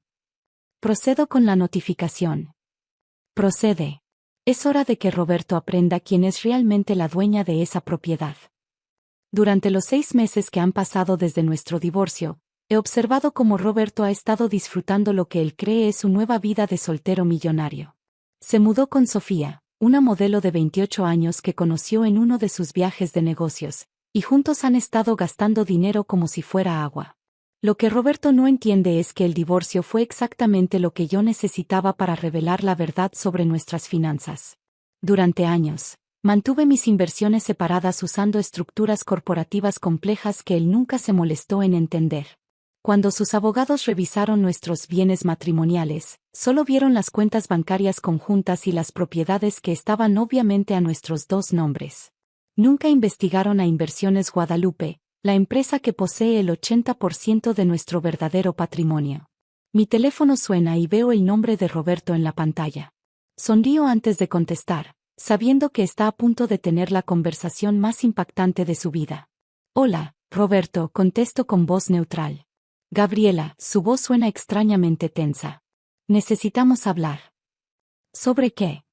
B: Procedo con la notificación. Procede. Es hora de que Roberto aprenda quién es realmente la dueña de esa propiedad. Durante los 6 meses que han pasado desde nuestro divorcio, he observado cómo Roberto ha estado disfrutando lo que él cree es su nueva vida de soltero millonario. Se mudó con Sofía, una modelo de 28 años que conoció en uno de sus viajes de negocios, y juntos han estado gastando dinero como si fuera agua. Lo que Roberto no entiende es que el divorcio fue exactamente lo que yo necesitaba para revelar la verdad sobre nuestras finanzas. Durante años, mantuve mis inversiones separadas usando estructuras corporativas complejas que él nunca se molestó en entender. Cuando sus abogados revisaron nuestros bienes matrimoniales, solo vieron las cuentas bancarias conjuntas y las propiedades que estaban obviamente a nuestros 2 nombres. Nunca investigaron a Inversiones Guadalupe, la empresa que posee el 80% de nuestro verdadero patrimonio. Mi teléfono suena y veo el nombre de Roberto en la pantalla. Sonrío antes de contestar, sabiendo que está a punto de tener la conversación más impactante de su vida. Hola, Roberto, contesto con voz neutral. Gabriela, su voz suena extrañamente tensa. Necesitamos hablar. ¿Sobre qué?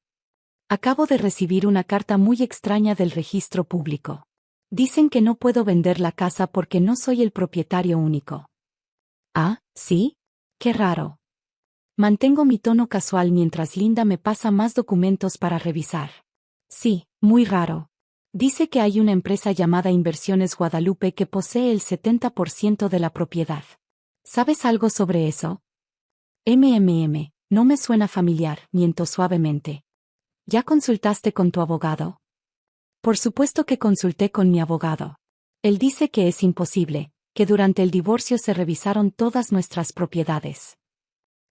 B: Acabo de recibir una carta muy extraña del registro público. Dicen que no puedo vender la casa porque no soy el propietario único. Ah, ¿sí? Qué raro. Mantengo mi tono casual mientras Linda me pasa más documentos para revisar. Sí, muy raro. Dice que hay una empresa llamada Inversiones Guadalupe que posee el 70% de la propiedad. ¿Sabes algo sobre eso? No me suena familiar, miento suavemente. ¿Ya consultaste con tu abogado? Por supuesto que consulté con mi abogado. Él dice que es imposible, que durante el divorcio se revisaron todas nuestras propiedades.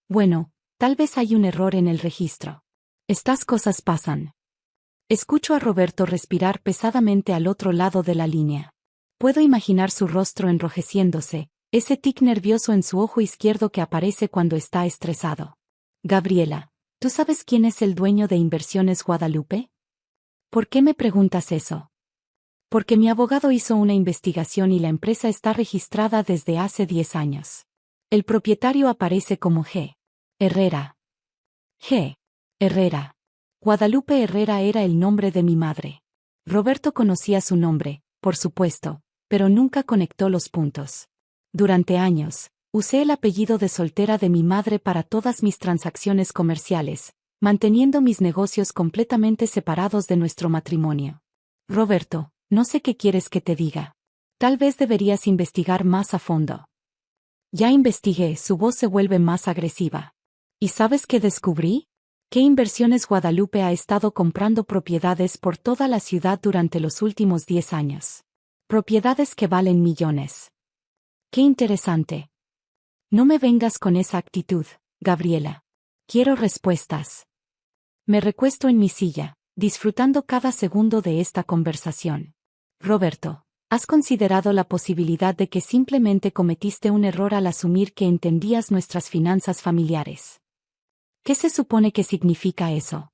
B: Bueno, tal vez hay un error en el registro. Estas cosas pasan. Escucho a Roberto respirar pesadamente al otro lado de la línea. Puedo imaginar su rostro enrojeciéndose, ese tic nervioso en su ojo izquierdo que aparece cuando está estresado. Gabriela, ¿tú sabes quién es el dueño de Inversiones Guadalupe? ¿Por qué me preguntas eso? Porque mi abogado hizo una investigación y la empresa está registrada desde hace 10 años. El propietario aparece como G. Herrera. G. Herrera. Guadalupe Herrera era el nombre de mi madre. Roberto conocía su nombre, por supuesto, pero nunca conectó los puntos. Durante años, usé el apellido de soltera de mi madre para todas mis transacciones comerciales, manteniendo mis negocios completamente separados de nuestro matrimonio. Roberto, no sé qué quieres que te diga. Tal vez deberías investigar más a fondo. Ya investigué, su voz se vuelve más agresiva. ¿Y sabes qué descubrí? ¿Qué Inversiones Guadalupe ha estado comprando propiedades por toda la ciudad durante los últimos 10 años? Propiedades que valen millones. ¡Qué interesante! No me vengas con esa actitud, Gabriela. Quiero respuestas. Me recuesto en mi silla, disfrutando cada segundo de esta conversación. Roberto, ¿has considerado la posibilidad de que simplemente cometiste un error al asumir que entendías nuestras finanzas familiares? ¿Qué se supone que significa eso?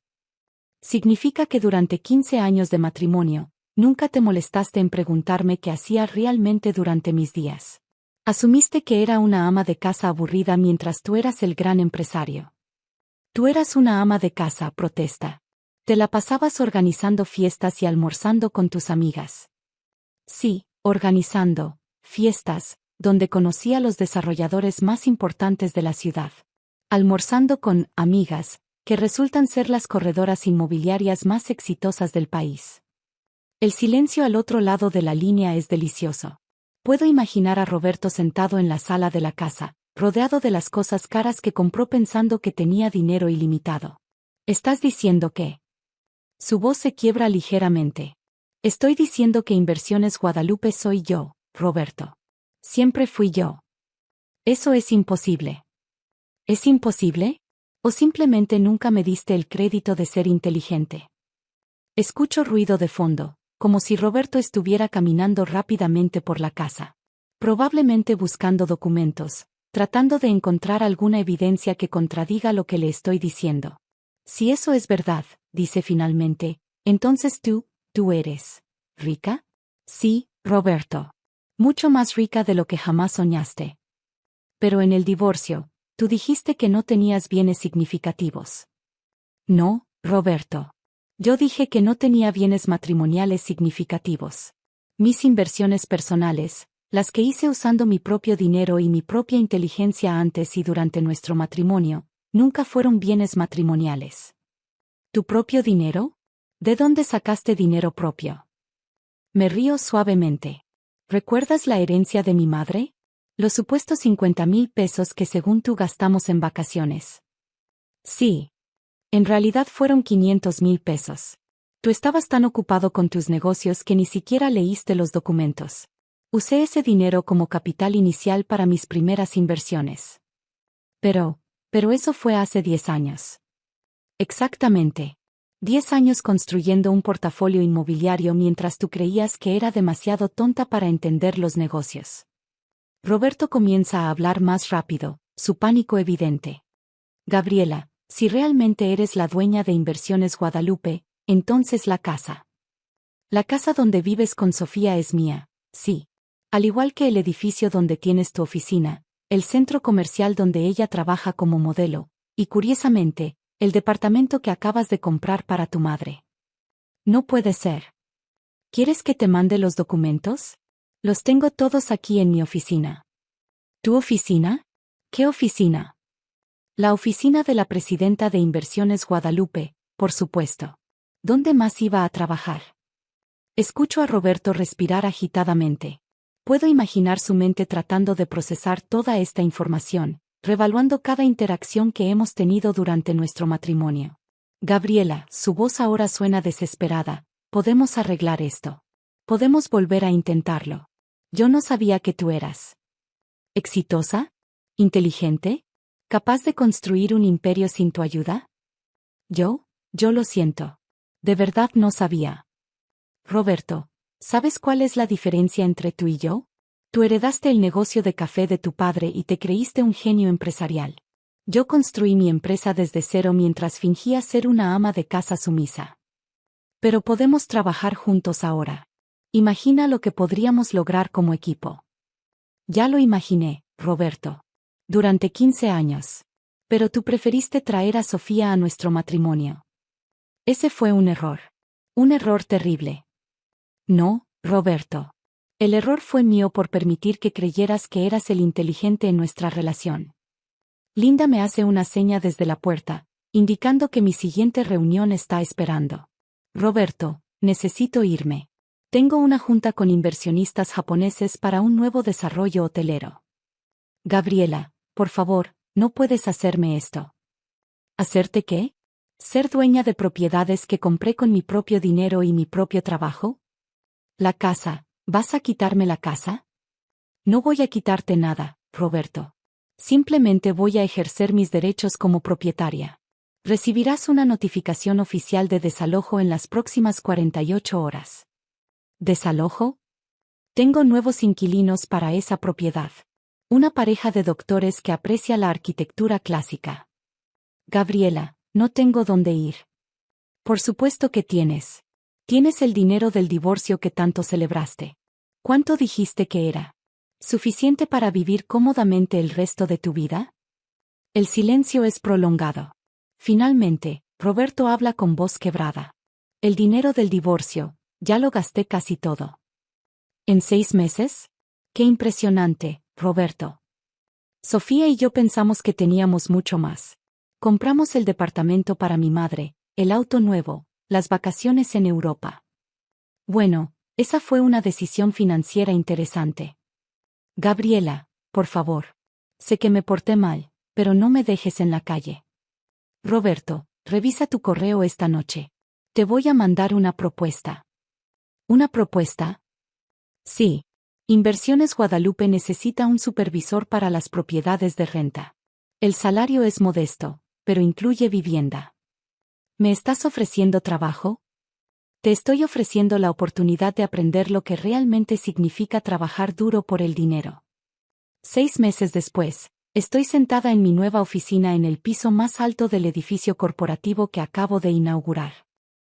B: Significa que durante 15 años de matrimonio, nunca te molestaste en preguntarme qué hacía realmente durante mis días. Asumiste que era una ama de casa aburrida mientras tú eras el gran empresario. Tú eras una ama de casa, protesta. Te la pasabas organizando fiestas y almorzando con tus amigas. Sí, organizando fiestas, donde conocí a los desarrolladores más importantes de la ciudad. Almorzando con amigas, que resultan ser las corredoras inmobiliarias más exitosas del país. El silencio al otro lado de la línea es delicioso. Puedo imaginar a Roberto sentado en la sala de la casa, rodeado de las cosas caras que compró pensando que tenía dinero ilimitado. ¿Estás diciendo que? Su voz se quiebra ligeramente. Estoy diciendo que Inversiones Guadalupe soy yo, Roberto. Siempre fui yo. Eso es imposible. ¿Es imposible? ¿O simplemente nunca me diste el crédito de ser inteligente? Escucho ruido de fondo, como si Roberto estuviera caminando rápidamente por la casa. Probablemente buscando documentos, tratando de encontrar alguna evidencia que contradiga lo que le estoy diciendo. Si eso es verdad, dice finalmente, entonces tú eres ¿rica? Sí, Roberto. Mucho más rica de lo que jamás soñaste. Pero en el divorcio, tú dijiste que no tenías bienes significativos. No, Roberto. Yo dije que no tenía bienes matrimoniales significativos. Mis inversiones personales, las que hice usando mi propio dinero y mi propia inteligencia antes y durante nuestro matrimonio, nunca fueron bienes matrimoniales. ¿Tu propio dinero? ¿De dónde sacaste dinero propio? Me río suavemente. ¿Recuerdas la herencia de mi madre? Los supuestos 50,000 pesos que según tú gastamos en vacaciones. Sí. En realidad fueron 500,000 pesos. Tú estabas tan ocupado con tus negocios que ni siquiera leíste los documentos. Usé ese dinero como capital inicial para mis primeras inversiones. Pero eso fue hace 10 años. Exactamente. 10 años construyendo un portafolio inmobiliario mientras tú creías que era demasiado tonta para entender los negocios. Roberto comienza a hablar más rápido, su pánico evidente. Gabriela, si realmente eres la dueña de Inversiones Guadalupe, entonces la casa. La casa donde vives con Sofía es mía, sí. Al igual que el edificio donde tienes tu oficina, el centro comercial donde ella trabaja como modelo, y curiosamente, el departamento que acabas de comprar para tu madre. No puede ser. ¿Quieres que te mande los documentos? Los tengo todos aquí en mi oficina. ¿Tu oficina? ¿Qué oficina? La oficina de la presidenta de Inversiones Guadalupe, por supuesto. ¿Dónde más iba a trabajar? Escucho a Roberto respirar agitadamente. Puedo imaginar su mente tratando de procesar toda esta información, revaluando cada interacción que hemos tenido durante nuestro matrimonio. Gabriela, su voz ahora suena desesperada. Podemos arreglar esto. Podemos volver a intentarlo. Yo no sabía que tú eras exitosa, inteligente, capaz de construir un imperio sin tu ayuda. Yo lo siento. De verdad no sabía. Roberto, ¿sabes cuál es la diferencia entre tú y yo? Tú heredaste el negocio de café de tu padre y te creíste un genio empresarial. Yo construí mi empresa desde cero mientras fingía ser una ama de casa sumisa. Pero podemos trabajar juntos ahora. Imagina lo que podríamos lograr como equipo. Ya lo imaginé, Roberto. Durante 15 años. Pero tú preferiste traer a Sofía a nuestro matrimonio. Ese fue un error. Un error terrible. No, Roberto. El error fue mío por permitir que creyeras que eras el inteligente en nuestra relación. Linda me hace una seña desde la puerta, indicando que mi siguiente reunión está esperando. Roberto, necesito irme. Tengo una junta con inversionistas japoneses para un nuevo desarrollo hotelero. Gabriela, por favor, no puedes hacerme esto. ¿Hacerte qué? ¿Ser dueña de propiedades que compré con mi propio dinero y mi propio trabajo? La casa, ¿vas a quitarme la casa? No voy a quitarte nada, Roberto. Simplemente voy a ejercer mis derechos como propietaria. Recibirás una notificación oficial de desalojo en las próximas 48 horas. ¿Desalojo? Tengo nuevos inquilinos para esa propiedad. Una pareja de doctores que aprecia la arquitectura clásica. Gabriela, no tengo dónde ir. Por supuesto que tienes. Tienes el dinero del divorcio que tanto celebraste. ¿Cuánto dijiste que era? ¿Suficiente para vivir cómodamente el resto de tu vida? El silencio es prolongado. Finalmente, Roberto habla con voz quebrada. El dinero del divorcio, ya lo gasté casi todo. ¿En 6 meses? ¡Qué impresionante, Roberto! Sofía y yo pensamos que teníamos mucho más. Compramos el departamento para mi madre, el auto nuevo, las vacaciones en Europa. Bueno, esa fue una decisión financiera interesante. Gabriela, por favor. Sé que me porté mal, pero no me dejes en la calle. Roberto, revisa tu correo esta noche. Te voy a mandar una propuesta. ¿Una propuesta? Sí. Inversiones Guadalupe necesita un supervisor para las propiedades de renta. El salario es modesto, pero incluye vivienda. ¿Me estás ofreciendo trabajo? Te estoy ofreciendo la oportunidad de aprender lo que realmente significa trabajar duro por el dinero. 6 meses después, estoy sentada en mi nueva oficina en el piso más alto del edificio corporativo que acabo de inaugurar.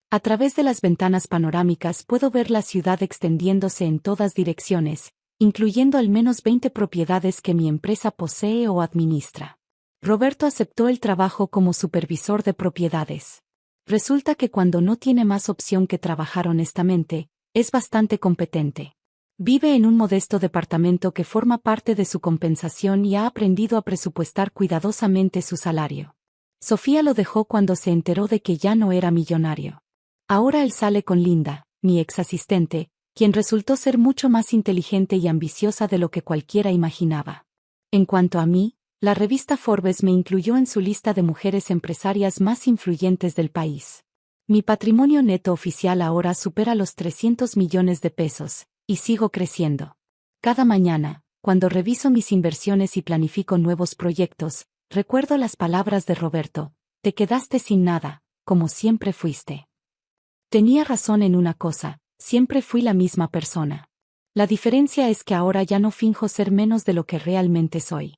B: A través de las ventanas panorámicas puedo ver la ciudad extendiéndose en todas direcciones, incluyendo al menos 20 propiedades que mi empresa posee o administra. Roberto aceptó el trabajo como supervisor de propiedades. Resulta que cuando no tiene más opción que trabajar honestamente, es bastante competente. Vive en un modesto departamento que forma parte de su compensación y ha aprendido a presupuestar cuidadosamente su salario. Sofía lo dejó cuando se enteró de que ya no era millonario. Ahora él sale con Linda, mi ex asistente, quien resultó ser mucho más inteligente y ambiciosa de lo que cualquiera imaginaba. En cuanto a mí, la revista Forbes me incluyó en su lista de mujeres empresarias más influyentes del país. Mi patrimonio neto oficial ahora supera los 300 millones de pesos, y sigo creciendo. Cada mañana, cuando reviso mis inversiones y planifico nuevos proyectos, recuerdo las palabras de Roberto: te quedaste sin nada, como siempre fuiste. Tenía razón en una cosa, siempre fui la misma persona. La diferencia es que ahora ya no finjo ser menos de lo que realmente soy.